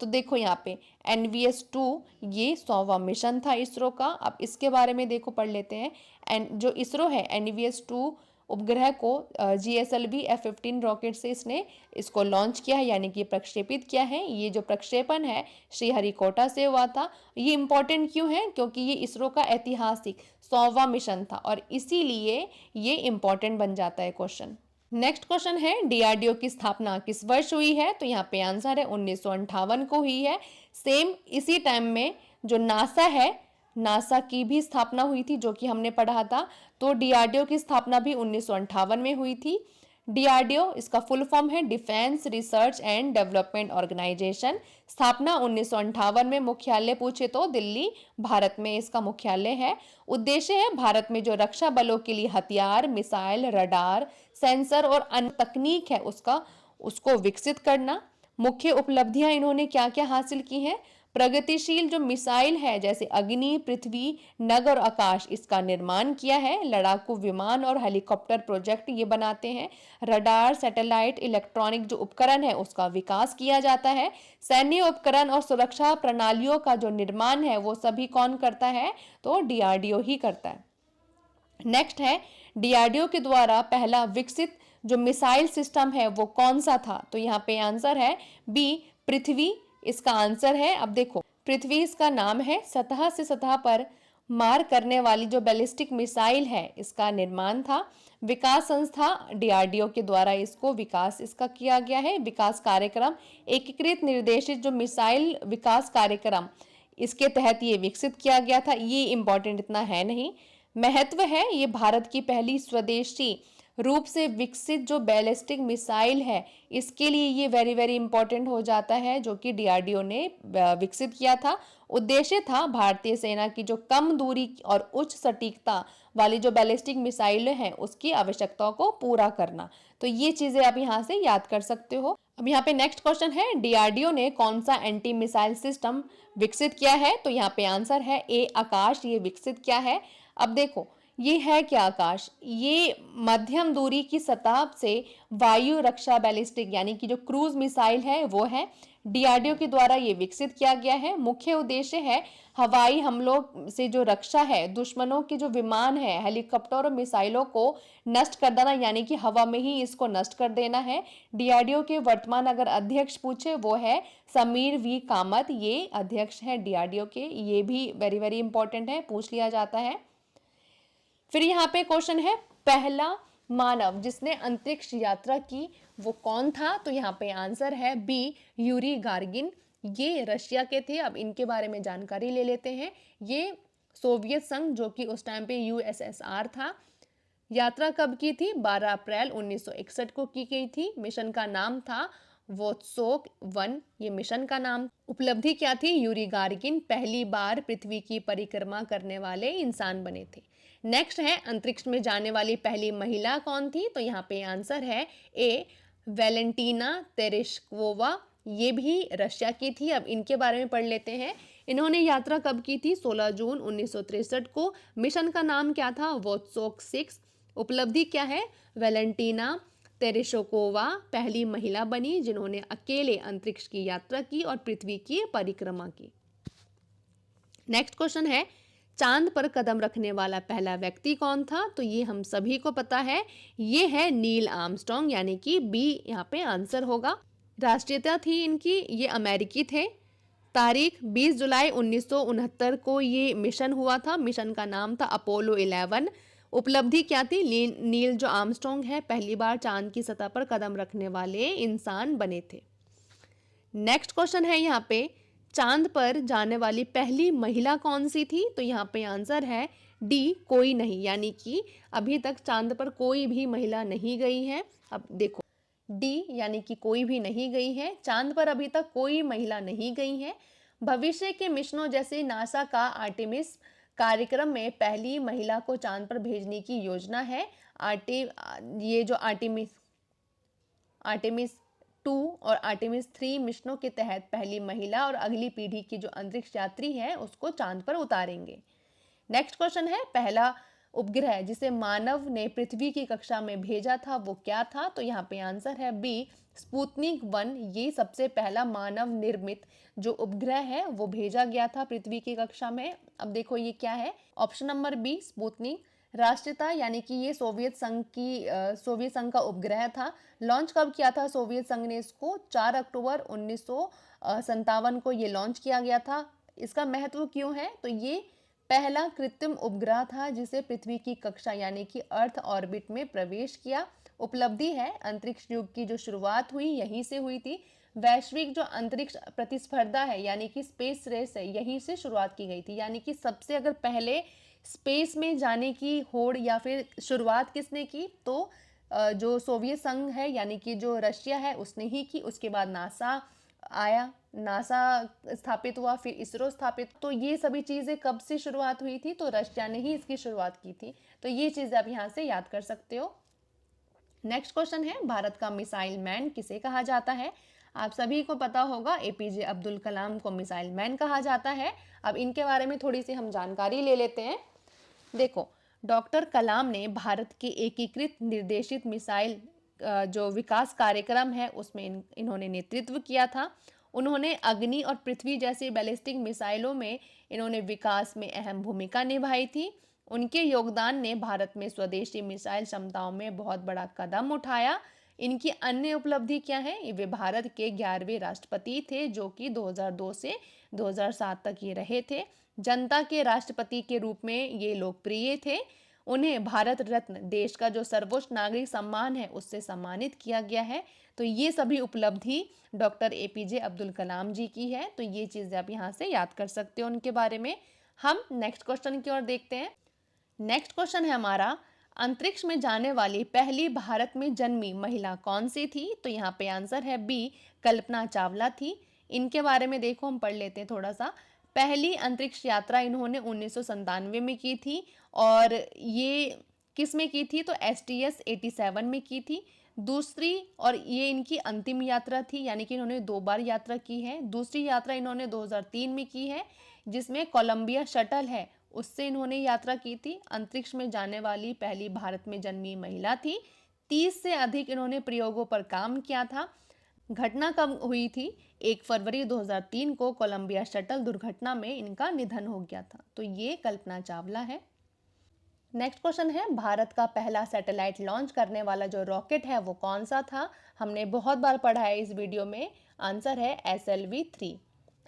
तो देखो यहाँ पे एनवीएस-2 ये 100वां मिशन था इसरो का। अब इसके बारे में देखो पढ़ लेते हैं। जो इसरो है एनवीएस-2 उपग्रह को GSLV F-15 रॉकेट से इसको लॉन्च किया है, यानी कि प्रक्षेपित किया है। ये जो प्रक्षेपण है श्रीहरिकोटा से हुआ था। ये इंपॉर्टेंट क्यों है? क्योंकि ये इसरो का ऐतिहासिक 100वां मिशन था और इसीलिए ये इंपॉर्टेंट बन जाता है क्वेश्चन। नेक्स्ट क्वेश्चन है, डीआरडीओ की स्थापना किस वर्ष हुई है? तो यहाँ पे आंसर है 1958 को हुई है। सेम इसी टाइम में जो नासा है, नासा की भी स्थापना हुई थी जो कि हमने पढ़ा था। तो डीआरडीओ की स्थापना भी 1958 में हुई थी। डीआरडीओ इसका फुल फॉर्म है Defence Research and Development Organisation. स्थापना 1958 में। मुख्यालय पूछे तो दिल्ली, भारत में इसका मुख्यालय है। उद्देश्य है भारत में जो रक्षा बलों के लिए हथियार, मिसाइल, रडार, सेंसर और अन्य तकनीक है उसको विकसित करना। मुख्य उपलब्धियां इन्होंने क्या क्या हासिल की हैं? प्रगतिशील जो मिसाइल है जैसे अग्नि, पृथ्वी, नभ और आकाश, इसका निर्माण किया है। लड़ाकू विमान और हेलीकॉप्टर प्रोजेक्ट ये बनाते हैं। रडार, सैटेलाइट, इलेक्ट्रॉनिक जो उपकरण है उसका विकास किया जाता है। सैन्य उपकरण और सुरक्षा प्रणालियों का जो निर्माण है वो सभी कौन करता है? तो डीआरडीओ ही करता है। नेक्स्ट है, डीआरडीओ के द्वारा पहला विकसित जो मिसाइल सिस्टम है वो कौन सा था? तो यहाँ पे आंसर है बी, पृथ्वी इसका आंसर है। अब देखो पृथ्वी इसका नाम है। सतह से सतह पर मार करने वाली जो बैलिस्टिक मिसाइल है इसका निर्माण था। विकास संस्था डीआरडीओ के द्वारा इसको विकास इसका किया गया है। विकास कार्यक्रम एकीकृत निर्देशित जो मिसाइल विकास कार्यक्रम, इसके तहत ये विकसित किया गया था। ये इंपॉर्टेंट इतना है नहीं। महत्व है, ये भारत की पहली स्वदेशी रूप से विकसित जो बैलिस्टिक मिसाइल है, इसके लिए ये वेरी वेरी इंपॉर्टेंट हो जाता है, जो कि डीआरडीओ ने विकसित किया था। उद्देश्य था भारतीय सेना की जो कम दूरी और उच्च सटीकता वाली जो बैलिस्टिक मिसाइल हैं उसकी आवश्यकताओं को पूरा करना। तो ये चीजें आप यहाँ से याद कर सकते हो। अब यहाँ पे नेक्स्ट क्वेश्चन है, डीआरडीओ ने कौन सा एंटी मिसाइल सिस्टम विकसित किया है? तो यहाँ पे आंसर है ए आकाश, ये विकसित किया है। अब देखो ये है क्या आकाश, ये मध्यम दूरी की सतह से वायु रक्षा बैलिस्टिक यानी कि जो क्रूज मिसाइल है वो है। डीआरडीओ के द्वारा ये विकसित किया गया है। मुख्य उद्देश्य है हवाई हमलों से जो रक्षा है, दुश्मनों के जो विमान है, हेलीकॉप्टर और मिसाइलों को नष्ट कर देना, यानी कि हवा में ही इसको नष्ट कर देना है। डीआरडीओ के वर्तमान अगर अध्यक्ष पूछे वो है समीर वी कामत, ये अध्यक्ष है डीआरडीओ के। ये भी वेरी वेरी इंपॉर्टेंट है, पूछ लिया जाता है। फिर यहाँ पे क्वेश्चन है, पहला मानव जिसने अंतरिक्ष यात्रा की वो कौन था? तो यहाँ पे आंसर है बी यूरी गार्गिन, ये रशिया के थे। अब इनके बारे में जानकारी ले लेते हैं। ये सोवियत संघ, जो कि उस टाइम पे यूएसएसआर था। यात्रा कब की थी? 12 अप्रैल 1961 को की गई थी। मिशन का नाम था वोत्सोक 1, ये मिशन का नाम। उपलब्धि क्या थी? यूरी गार्गिन पहली बार पृथ्वी की परिक्रमा करने वाले इंसान बने थे। नेक्स्ट है, अंतरिक्ष में जाने वाली पहली महिला कौन थी? तो यहाँ पे आंसर है ए वैलेंटीना तेरेश्कोवा, ये भी रशिया की थी। अब इनके बारे में पढ़ लेते हैं। इन्होंने यात्रा कब की थी? 16 जून 1963 को। मिशन का नाम क्या था? वोत्सोक 6। उपलब्धि क्या है? वैलेंटीना तेरेशोकोवा पहली महिला बनी जिन्होंने अकेले अंतरिक्ष की यात्रा की और पृथ्वी की परिक्रमा की। नेक्स्ट क्वेश्चन है, चांद पर कदम रखने वाला पहला व्यक्ति कौन था? तो ये हम सभी को पता है, ये है नील आर्मस्ट्रॉन्ग, यानी कि बी यहाँ पे आंसर होगा। राष्ट्रीयता थी इनकी, ये अमेरिकी थे। तारीख 20 जुलाई 1969 को ये मिशन हुआ था। मिशन का नाम था अपोलो 11। उपलब्धि क्या थी? नील जो आर्मस्ट्रॉन्ग है पहली बार चांद की सतह पर कदम रखने वाले इंसान बने थे। नेक्स्ट क्वेश्चन है यहाँ पे, चांद पर जाने वाली पहली महिला कौन सी थी? तो यहाँ पे आंसर है डी कोई नहीं, यानी कि अभी तक चांद पर कोई भी महिला नहीं गई है। अब देखो डी यानी कि कोई भी नहीं गई है, चांद पर अभी तक कोई महिला नहीं गई है। भविष्य के मिशनों जैसे नासा का आर्टेमिस कार्यक्रम में पहली महिला को चांद पर भेजने की योजना है। ये जो आर्टेमिस 2 और आर्टेमिस 3 मिशनों के तहत पहली महिला और अगली पीढ़ी की जो अंतरिक्ष यात्री है उसको चांद पर उतारेंगे। नेक्स्ट क्वेश्चन है, पहला उपग्रह जिसे मानव ने पृथ्वी की कक्षा में भेजा था वो क्या था? तो यहाँ पे आंसर है बी स्पुतनिक 1, ये सबसे पहला मानव निर्मित जो उपग्रह है वो भेजा गया था पृथ्वी की कक्षा में। अब देखो ये क्या है, ऑप्शन नंबर बी स्पुतनिक। राष्ट्रीयता यानी कि ये सोवियत संघ का उपग्रह था। लॉन्च कब किया था सोवियत संघ ने इसको? 4 अक्टूबर 1957 को ये लॉन्च किया गया था। इसका महत्व क्यों है? तो ये पहला कृत्रिम उपग्रह था जिसे पृथ्वी की कक्षा यानी कि अर्थ ऑर्बिट में प्रवेश किया। उपलब्धि है, अंतरिक्ष युग की जो शुरुआत हुई यहीं से हुई थी। वैश्विक जो अंतरिक्ष प्रतिस्पर्धा है यानी कि स्पेस रेस है, यहीं से शुरुआत की गई थी। यानी कि सबसे अगर पहले स्पेस में जाने की होड़ या फिर शुरुआत किसने की? तो जो सोवियत संघ है यानी कि जो रशिया है उसने ही की। उसके बाद नासा आया, नासा स्थापित हुआ, फिर इसरो स्थापित। तो ये सभी चीज़ें कब से शुरुआत हुई थी? तो रशिया ने ही इसकी शुरुआत की थी। तो ये चीज़ें आप यहाँ से याद कर सकते हो। नेक्स्ट क्वेश्चन है, भारत का मिसाइल मैन किसे कहा जाता है? आप सभी को पता होगा एपीजे अब्दुल कलाम को मिसाइल मैन कहा जाता है। अब इनके बारे में थोड़ी सी हम जानकारी ले लेते हैं। देखो, डॉक्टर कलाम ने भारत के एकीकृत निर्देशित मिसाइल जो विकास कार्यक्रम है उसमें इन्होंने नेतृत्व किया था। उन्होंने अग्नि और पृथ्वी जैसी बैलिस्टिक मिसाइलों में इन्होंने विकास में अहम भूमिका निभाई थी। उनके योगदान ने भारत में स्वदेशी मिसाइल क्षमताओं में बहुत बड़ा कदम उठाया। इनकी अन्य उपलब्धि क्या है? वे भारत के 11वें राष्ट्रपति थे जो कि 2002 से 2007 तक ये रहे थे। जनता के राष्ट्रपति के रूप में ये लोकप्रिय थे। उन्हें भारत रत्न, देश का जो सर्वोच्च नागरिक सम्मान है, उससे सम्मानित किया गया है। तो ये सभी उपलब्धि डॉक्टर एपीजे अब्दुल कलाम जी की है। तो ये चीज़ें आप यहाँ से याद कर सकते हो उनके बारे में। हम नेक्स्ट क्वेश्चन की ओर देखते हैं। नेक्स्ट क्वेश्चन है हमारा, अंतरिक्ष में जाने वाली पहली भारत में जन्मी महिला कौन सी थी? तो यहाँ पे आंसर है बी, कल्पना चावला थी। इनके बारे में देखो, हम पढ़ लेते हैं थोड़ा सा। पहली अंतरिक्ष यात्रा इन्होंने 1997 में की थी, और ये किस में की थी? तो STS-87 में की थी। दूसरी, और ये इनकी अंतिम यात्रा थी, यानी कि इन्होंने 2 बार यात्रा की है। दूसरी यात्रा इन्होंने 2003 में की है, जिसमें कोलंबिया शटल है उससे इन्होंने यात्रा की थी। अंतरिक्ष में जाने वाली पहली भारत में जन्मी महिला थी। 30 से अधिक इन्होंने प्रयोगों पर काम किया था। घटना कब हुई थी? 1 फरवरी 2003 को कोलंबिया शटल दुर्घटना में इनका निधन हो गया था। तो ये कल्पना चावला है। नेक्स्ट क्वेश्चन है, भारत का पहला सैटेलाइट लॉन्च करने वाला जो रॉकेट है वो कौन सा था? हमने बहुत बार पढ़ा है इस वीडियो में। आंसर है SLV-3।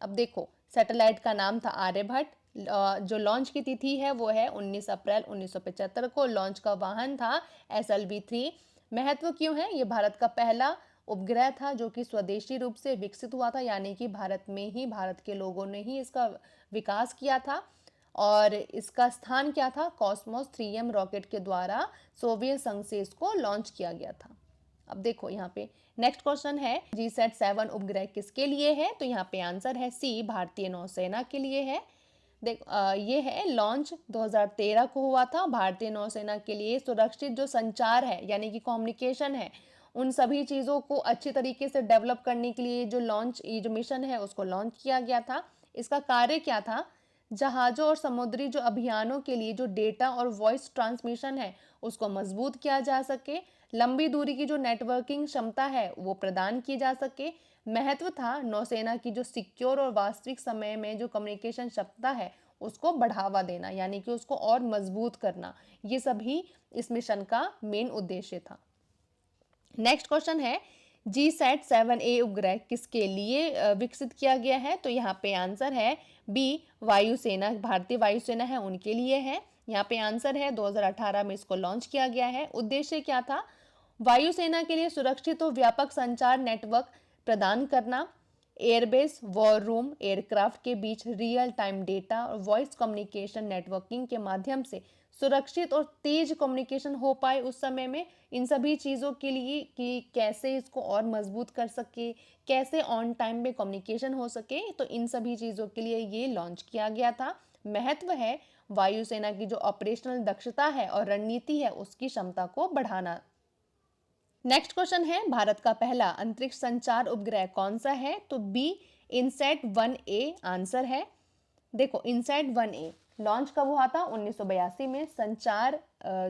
अब देखो, सैटेलाइट का नाम था आर्यभट्ट। जो लॉन्च की तिथि है वो है 19 अप्रैल 1975 को। लॉन्च का वाहन था SLV-3। महत्व क्यों है? ये भारत का पहला उपग्रह था जो कि स्वदेशी रूप से विकसित हुआ था, यानी कि भारत में ही, भारत के लोगों ने ही इसका विकास किया था। और इसका स्थान क्या था? कॉस्मोस 3M रॉकेट के द्वारा सोवियत संघ से इसको लॉन्च किया गया था। अब देखो यहाँ पे नेक्स्ट क्वेश्चन है, GSAT-7 उपग्रह किसके लिए है? तो यहाँ पे आंसर है सी, भारतीय नौसेना के लिए है। देख ये है, लॉन्च 2013 को हुआ था। भारतीय नौसेना के लिए सुरक्षित जो संचार है, यानी कि कम्युनिकेशन है, उन सभी चीज़ों को अच्छी तरीके से डेवलप करने के लिए ये जो मिशन है उसको लॉन्च किया गया था। इसका कार्य क्या था? जहाज़ों और समुद्री जो अभियानों के लिए जो डेटा और वॉइस ट्रांसमिशन है उसको मजबूत किया जा सके। लंबी दूरी की जो नेटवर्किंग क्षमता है वो प्रदान की जा सके। महत्व था नौसेना की जो सिक्योर और वास्तविक समय में जो कम्युनिकेशन क्षमता है उसको बढ़ावा देना, यानी कि उसको और मजबूत करना। ये सभी इस मिशन का मेन उद्देश्य था। नेक्स्ट क्वेश्चन है, GSAT-7A उपग्रह किसके लिए विकसित किया गया है? तो यहाँ पे आंसर है बी, वायुसेना, भारतीय वायुसेना है उनके लिए है। यहाँ पे आंसर है 2018 में इसको लॉन्च किया गया है। उद्देश्य क्या था? वायुसेना के लिए सुरक्षित और व्यापक संचार नेटवर्क प्रदान करना, एयरबेस, वॉर रूम, एयरक्राफ्ट के बीच रियल टाइम डेटा और वॉइस कम्युनिकेशन नेटवर्किंग के माध्यम से सुरक्षित और तेज कम्युनिकेशन हो पाए उस समय में। इन सभी चीज़ों के लिए कि कैसे इसको और मजबूत कर सके, कैसे ऑन टाइम में कम्युनिकेशन हो सके, तो इन सभी चीज़ों के लिए ये लॉन्च किया गया था। महत्व है वायुसेना की जो ऑपरेशनल दक्षता है और रणनीति है उसकी क्षमता को बढ़ाना। नेक्स्ट क्वेश्चन है, भारत का पहला अंतरिक्ष संचार उपग्रह कौन सा है? तो बी, INSAT-1A आंसर है। देखो, INSAT-1A लॉन्च कब हुआ था? 1982 में।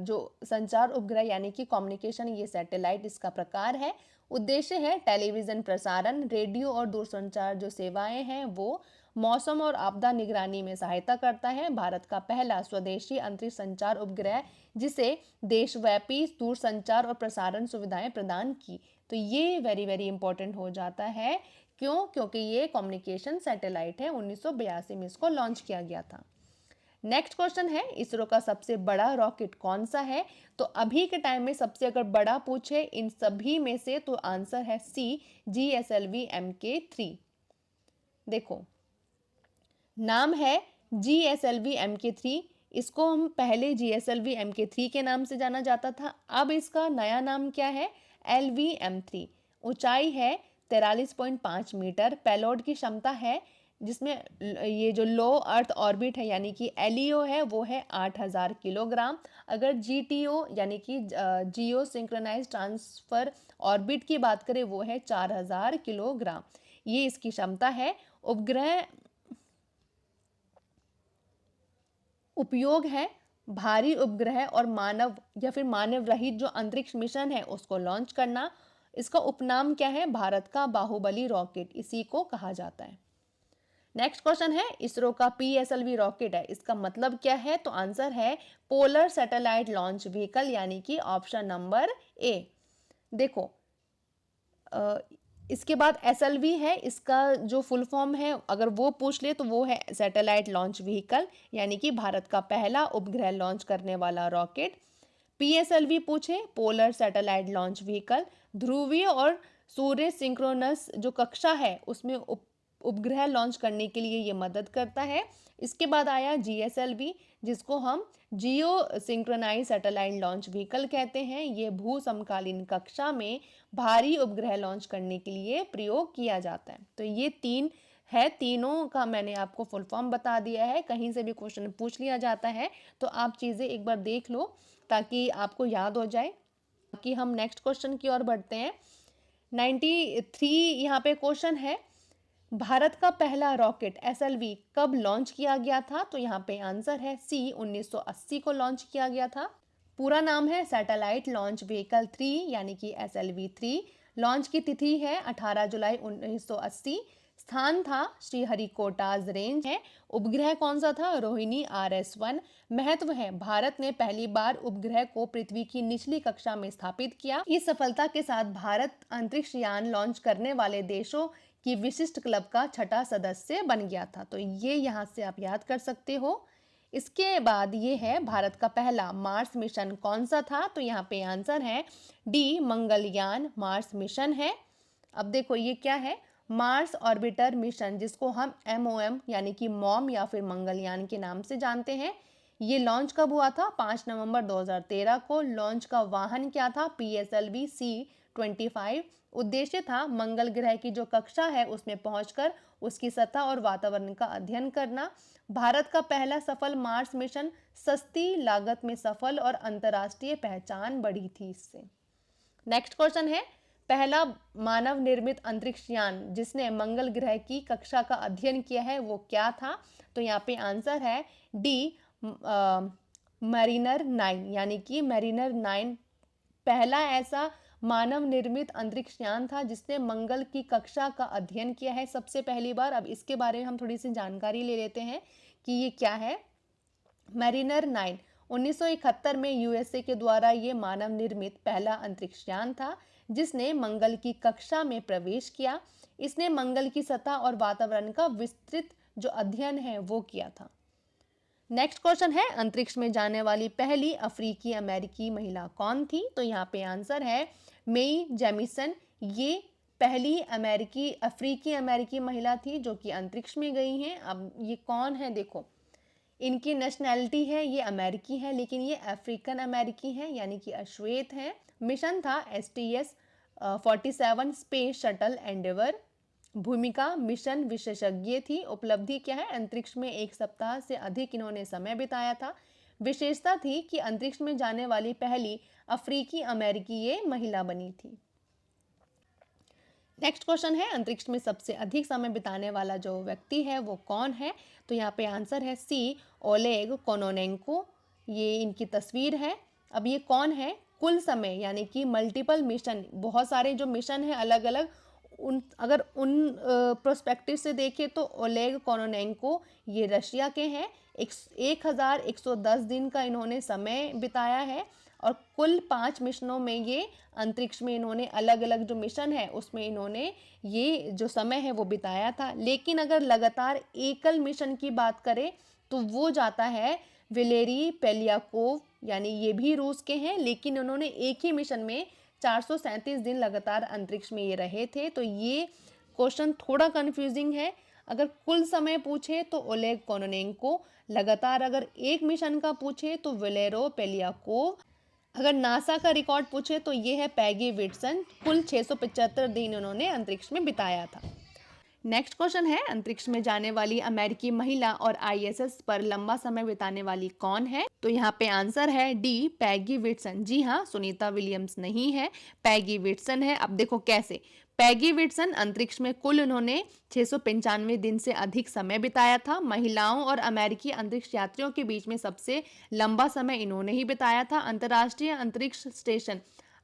जो संचार उपग्रह यानी कि कम्युनिकेशन, ये सैटेलाइट इसका प्रकार है। उद्देश्य है टेलीविजन प्रसारण, रेडियो और दूरसंचार जो सेवाएं हैं वो, मौसम और आपदा निगरानी में सहायता करता है। भारत का पहला स्वदेशी अंतरिक्ष संचार उपग्रह जिसे देशव्यापी दूरसंचार और प्रसारण सुविधाएं प्रदान की। तो ये वेरी वेरी इंपॉर्टेंट हो जाता है। क्यों? क्योंकि ये कम्युनिकेशन सैटेलाइट है। 1982 में इसको लॉन्च किया गया था। नेक्स्ट क्वेश्चन है, इसरो का सबसे बड़ा रॉकेट कौन सा है? तो अभी के टाइम में सबसे अगर बड़ा पूछे इन सभी में से तो आंसर है सी, GSLV MK3। देखो, नाम है GSLV MK3। इसको हम पहले GSLV MK3 के नाम से जाना जाता था। अब इसका नया नाम क्या है? LV-M3। ऊंचाई है 43.5 मीटर। पेलोड की क्षमता है, जिसमें ये जो लो अर्थ ऑर्बिट है यानी कि LEO है वो है 8000 किलोग्राम। अगर GTO यानी कि जियो सिंक्रोनाइज ट्रांसफर ऑर्बिट की बात करें वो है 4000 किलोग्राम। ये इसकी क्षमता है। उपग्रह उपयोग है भारी उपग्रह और मानव या फिर मानव रहित जो अंतरिक्ष मिशन है उसको लॉन्च करना। इसका उपनाम क्या है? भारत का बाहुबली रॉकेट इसी को कहा जाता है। नेक्स्ट क्वेश्चन है, इसरो का PSLV रॉकेट है, इसका मतलब क्या है? तो आंसर है पोलर सैटेलाइट लॉन्च व्हीकल, यानी कि ऑप्शन नंबर ए। देखो, इसके बाद SLV है, इसका जो फुल फॉर्म है अगर वो पूछ ले तो वो है सैटेलाइट लॉन्च व्हीकल, यानी कि भारत का पहला उपग्रह लॉन्च करने वाला रॉकेट। PSLV पूछे, पोलर सैटेलाइट लॉन्च व्हीकल, ध्रुवीय और सूर्य सिंक्रोनस जो कक्षा है उसमें उपग्रह लॉन्च करने के लिए ये मदद करता है। इसके बाद आया GSLV, जिसको हम जियो सिंक्रोनाइज सैटेलाइट लॉन्च व्हीकल कहते हैं। ये भू समकालीन कक्षा में भारी उपग्रह लॉन्च करने के लिए प्रयोग किया जाता है। तो ये तीन है, तीनों का मैंने आपको फुल फॉर्म बता दिया है। कहीं से भी क्वेश्चन पूछ लिया जाता है तो आप चीज़ें एक बार देख लो ताकि आपको याद हो जाए। कि हम नेक्स्ट क्वेश्चन की ओर बढ़ते हैं। 93 यहाँ पे क्वेश्चन है, भारत का पहला रॉकेट SLV कब लॉन्च किया गया था? तो यहाँ पे आंसर है C, 1980 को लॉन्च किया गया था। पूरा नाम है सैटेलाइट लॉन्च व्हीकल 3 यानी कि SLV 3। लॉन्च की तिथि है 18 जुलाई 1980। स्थान था श्रीहरिकोटाज रेंज है। उपग्रह कौन सा था? रोहिणी RS-1। महत्व है, भारत ने पहली बार उपग्रह को पृथ्वी की निचली कक्षा में स्थापित किया। इस सफलता के साथ भारत अंतरिक्ष यान लॉन्च करने वाले देशों की विशिष्ट क्लब का छठा सदस्य बन गया था। तो ये यहाँ से आप याद कर सकते हो। इसके बाद ये है, भारत का पहला मार्स मिशन कौन सा था? तो यहाँ पे आंसर है D, मंगलयान मार्स मिशन है। अब देखो ये क्या है, मार्स ऑर्बिटर मिशन, जिसको हम MOM यानी कि मॉम या फिर मंगलयान के नाम से जानते हैं। ये लॉन्च कब हुआ था? 5 नवंबर 2013 को। लॉन्च का वाहन क्या था? PSLV C-25। उद्देश्य था मंगल ग्रह की जो कक्षा है उसमें पहुंचकर उसकी सतह और वातावरण का अध्ययन करना। भारत का पहला सफल मार्स मिशन सस्ती लागत में सफल और अंतर्राष्ट्रीय पहचान बढ़ी थी इससे। नेक्स्ट क्वेश्चन है, पहला मानव निर्मित अंतरिक्ष यान जिसने मंगल ग्रह की कक्षा का अध्ययन किया है वो क्या था? तो यहाँ पे आंसर है D, मैरिनर 9 यानी कि मैरिनर 9 पहला ऐसा मानव निर्मित अंतरिक्ष यान था जिसने मंगल की कक्षा का अध्ययन किया है सबसे पहली बार। अब इसके बारे में हम थोड़ी सी जानकारी ले लेते हैं कि ये क्या है। मैरिनर 9 1971 में USA के द्वारा ये मानव निर्मित पहला अंतरिक्ष यान था जिसने मंगल की कक्षा में प्रवेश किया। इसने मंगल की सतह और वातावरण का विस्तृत जो अध्ययन है वो किया था। नेक्स्ट क्वेश्चन है, अंतरिक्ष में जाने वाली पहली अफ्रीकी अमेरिकी महिला कौन थी? तो यहाँ पे आंसर है मेई जेमिसन। ये पहली अफ्रीकी अमेरिकी महिला थी जो कि अंतरिक्ष में गई हैं। अब ये कौन है? देखो इनकी नेशनैलिटी है, ये अमेरिकी है लेकिन ये अफ्रीकन अमेरिकी है यानी कि अश्वेत है। मिशन था STS-47 स्पेस शटल एंडेवर। भूमिका मिशन विशेषज्ञ थी। उपलब्धि क्या है? अंतरिक्ष में 1 सप्ताह से अधिक इन्होंने समय बिताया था। विशेषता थी कि अंतरिक्ष में जाने वाली पहली अफ्रीकी अमेरिकी ये महिला बनी थी। नेक्स्ट क्वेश्चन है, अंतरिक्ष में सबसे अधिक समय बिताने वाला जो व्यक्ति है वो कौन है? तो यहाँ पे आंसर है C, ओलेग कोनोनेंको। ये इनकी तस्वीर है। अब ये कौन है? कुल समय यानी कि मल्टीपल मिशन, बहुत सारे जो मिशन है अलग अलग, अगर उन प्रोस्पेक्टिव से देखें तो ओलेग कोनोनेंको ये रशिया के हैं। 1110 दिन का इन्होंने समय बिताया है और कुल 5 मिशनों में ये अंतरिक्ष में इन्होंने अलग अलग जो मिशन है उसमें इन्होंने ये जो समय है वो बिताया था। लेकिन अगर लगातार एकल मिशन की बात करें तो वो जाता है वैलेरी पेलियाकोव, यानी ये भी रूस के हैं लेकिन उन्होंने एक ही मिशन में 437 दिन लगातार अंतरिक्ष में ये रहे थे। तो ये क्वेश्चन थोड़ा कंफ्यूजिंग है। अगर कुल समय पूछे तो ओलेग कोनोनेंको, लगातार अगर एक मिशन का पूछे तो वैलेरो पेलियाकोव, अगर नासा का रिकॉर्ड पूछे तो ये है पैगी विट्सन। कुल 675 दिन उन्होंने अंतरिक्ष में बिताया था। नेक्स्ट क्वेश्चन है, अंतरिक्ष में जाने वाली अमेरिकी महिला और ISS पर लंबा समय बिताने वाली कौन है? तो यहाँ पे आंसर है D, पैगी विट्सन। जी हाँ, सुनीता विलियम्स नहीं है, पैगी विट्सन है। अब देखो कैसे। पैगी विट्सन अंतरिक्ष में कुल उन्होंने 695 दिन से अधिक समय बिताया था। महिलाओं और अमेरिकी अंतरिक्ष यात्रियों के बीच में सबसे लंबा समय इन्होंने ही बिताया था। अंतर्राष्ट्रीय अंतरिक्ष स्टेशन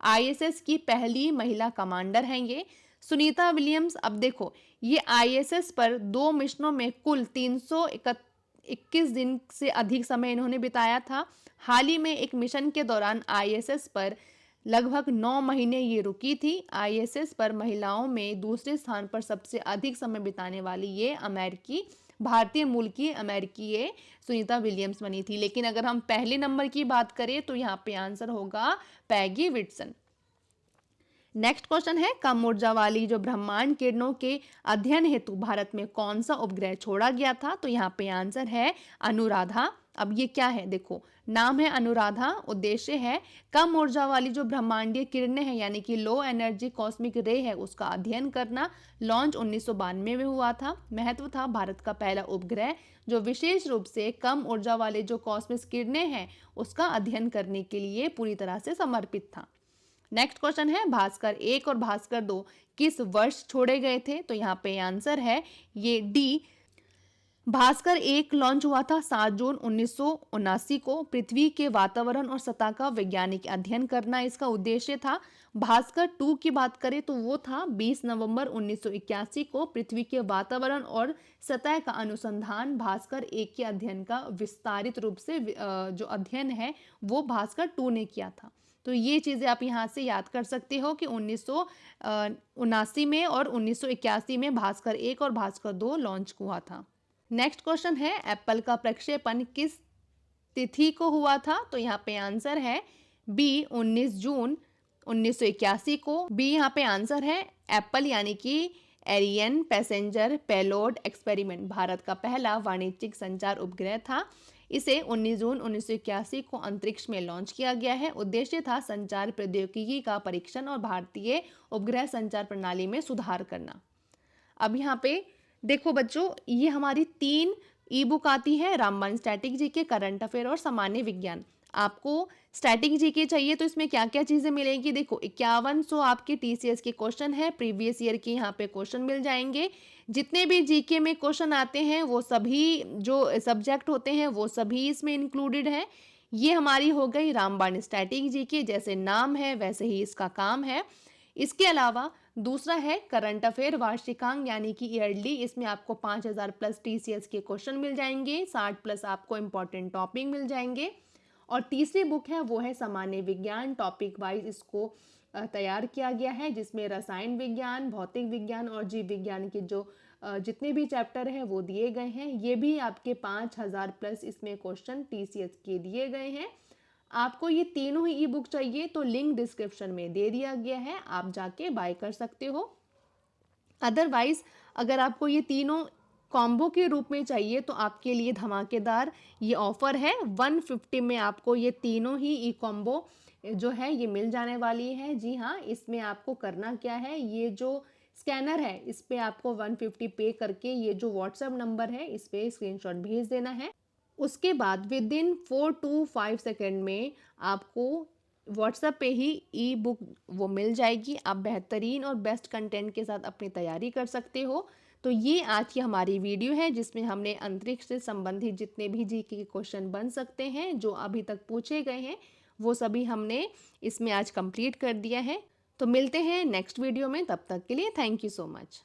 ISS की पहली महिला कमांडर हैं ये। सुनीता विलियम्स, अब देखो ये ISS पर 2 मिशनों में कुल 321 दिन से अधिक समय इन्होंने बिताया था। हाल ही में एक मिशन के दौरान ISS पर लगभग 9 महीने ये रुकी थी। आईएसएस पर महिलाओं में दूसरे स्थान पर सबसे अधिक समय बिताने वाली ये भारतीय मूल की अमेरिकी ये सुनीता विलियम्स बनी थी। लेकिन अगर हम पहले नंबर की बात करें तो यहाँ पे आंसर होगा पैगी विटसन। नेक्स्ट क्वेश्चन है, कम ऊर्जा वाली जो ब्रह्मांड किरणों के अध्ययन हेतु भारत में कौन सा उपग्रह छोड़ा गया था? तो यहाँ पे आंसर है अनुराधा। अब ये क्या है, देखो नाम है अनुराधा, उद्देश्य है कम ऊर्जा वाली जो ब्रह्मांडीय किरणें हैं यानी कि लो एनर्जी कॉस्मिक रे है उसका अध्ययन करना। लॉन्च 1992 में हुआ था। महत्व था भारत का पहला उपग्रह जो विशेष रूप से कम ऊर्जा वाले जो कॉस्मिक किरणें हैं उसका अध्ययन करने के लिए पूरी तरह से समर्पित था। नेक्स्ट क्वेश्चन है, भास्कर 1 और भास्कर 2 किस वर्ष छोड़े गए थे? तो यहाँ पे आंसर है ये डी। भास्कर 1 लॉन्च हुआ था 7 जून 1979 को। पृथ्वी के वातावरण और सतह का वैज्ञानिक अध्ययन करना इसका उद्देश्य था। भास्कर 2 की बात करें तो वो था 20 नवंबर 1981 को। पृथ्वी के वातावरण और सतह का अनुसंधान भास्कर 1 के अध्ययन का विस्तारित रूप से जो अध्ययन है वो भास्कर 2 ने किया था। तो ये चीज़ें आप यहाँ से याद कर सकते हो कि 1979 में और 1981 में भास्कर 1 और भास्कर 2 लॉन्च हुआ था। नेक्स्ट क्वेश्चन है, एप्पल का प्रक्षेपण किस तिथि को हुआ था? तो यहाँ पे आंसर है बी 19 जून 1981 को। बी यहाँ पे आंसर है। एप्पल यानी कि Ariane Passenger Payload Experiment Bharat का पहला वाणिज्यिक संचार उपग्रह था। इसे 19 जून 1981 को अंतरिक्ष में लॉन्च किया गया है। उद्देश्य था संचार प्रौद्योगिकी का परीक्षण और भारतीय उपग्रह संचार प्रणाली में सुधार करना। अब यहाँ पे देखो बच्चों, ये हमारी 3 ई बुक आती है, रामबाण स्टैटिक जीके, करंट अफेयर और सामान्य विज्ञान। आपको स्टैटिक जीके चाहिए तो इसमें क्या क्या चीजें मिलेंगी? देखो 5100 आपके टीसीएस के क्वेश्चन है, प्रीवियस ईयर के यहाँ पे क्वेश्चन मिल जाएंगे। जितने भी जीके में क्वेश्चन आते हैं वो सभी जो सब्जेक्ट होते हैं वो सभी इसमें इंक्लूडेड है। ये हमारी हो गई रामबाण स्टैटिक जीके, जैसे नाम है वैसे ही इसका काम है। इसके अलावा दूसरा है करंट अफेयर वार्षिकांक यानी कि ईयरली। इसमें आपको 5000 प्लस टीसीएस के क्वेश्चन मिल जाएंगे, 60 प्लस आपको इंपॉर्टेंट टॉपिक मिल जाएंगे। और तीसरी बुक है वो है सामान्य विज्ञान, टॉपिक वाइज इसको तैयार किया गया है जिसमें रसायन विज्ञान, भौतिक विज्ञान और जीव विज्ञान के जो जितने भी चैप्टर हैं वो दिए गए हैं। ये भी आपके 5000 प्लस इसमें क्वेश्चन टीसीएस के दिए गए हैं। आपको ये तीनों ही ई बुक चाहिए तो लिंक डिस्क्रिप्शन में दे दिया गया है, आप जाके बाय कर सकते हो। अदरवाइज अगर आपको ये तीनों कॉम्बो के रूप में चाहिए तो आपके लिए धमाकेदार ये ऑफर है। 150 में आपको ये तीनों ही ई कॉम्बो जो है ये मिल जाने वाली है। जी हाँ, इसमें आपको करना क्या है, ये जो स्कैनर है इस पे आपको 150 पे करके ये जो व्हाट्सएप नंबर है इस पे स्क्रीनशॉट भेज देना है। उसके बाद विद इन 4 to 5 सेकेंड में आपको व्हाट्सएप पे ही ई बुक वो मिल जाएगी। आप बेहतरीन और बेस्ट कंटेंट के साथ अपनी तैयारी कर सकते हो। तो ये आज की हमारी वीडियो है जिसमें हमने अंतरिक्ष से संबंधित जितने भी जीके के क्वेश्चन बन सकते हैं जो अभी तक पूछे गए हैं वो सभी हमने इसमें आज कंप्लीट कर दिया है। तो मिलते हैं नेक्स्ट वीडियो में, तब तक के लिए थैंक यू सो मच।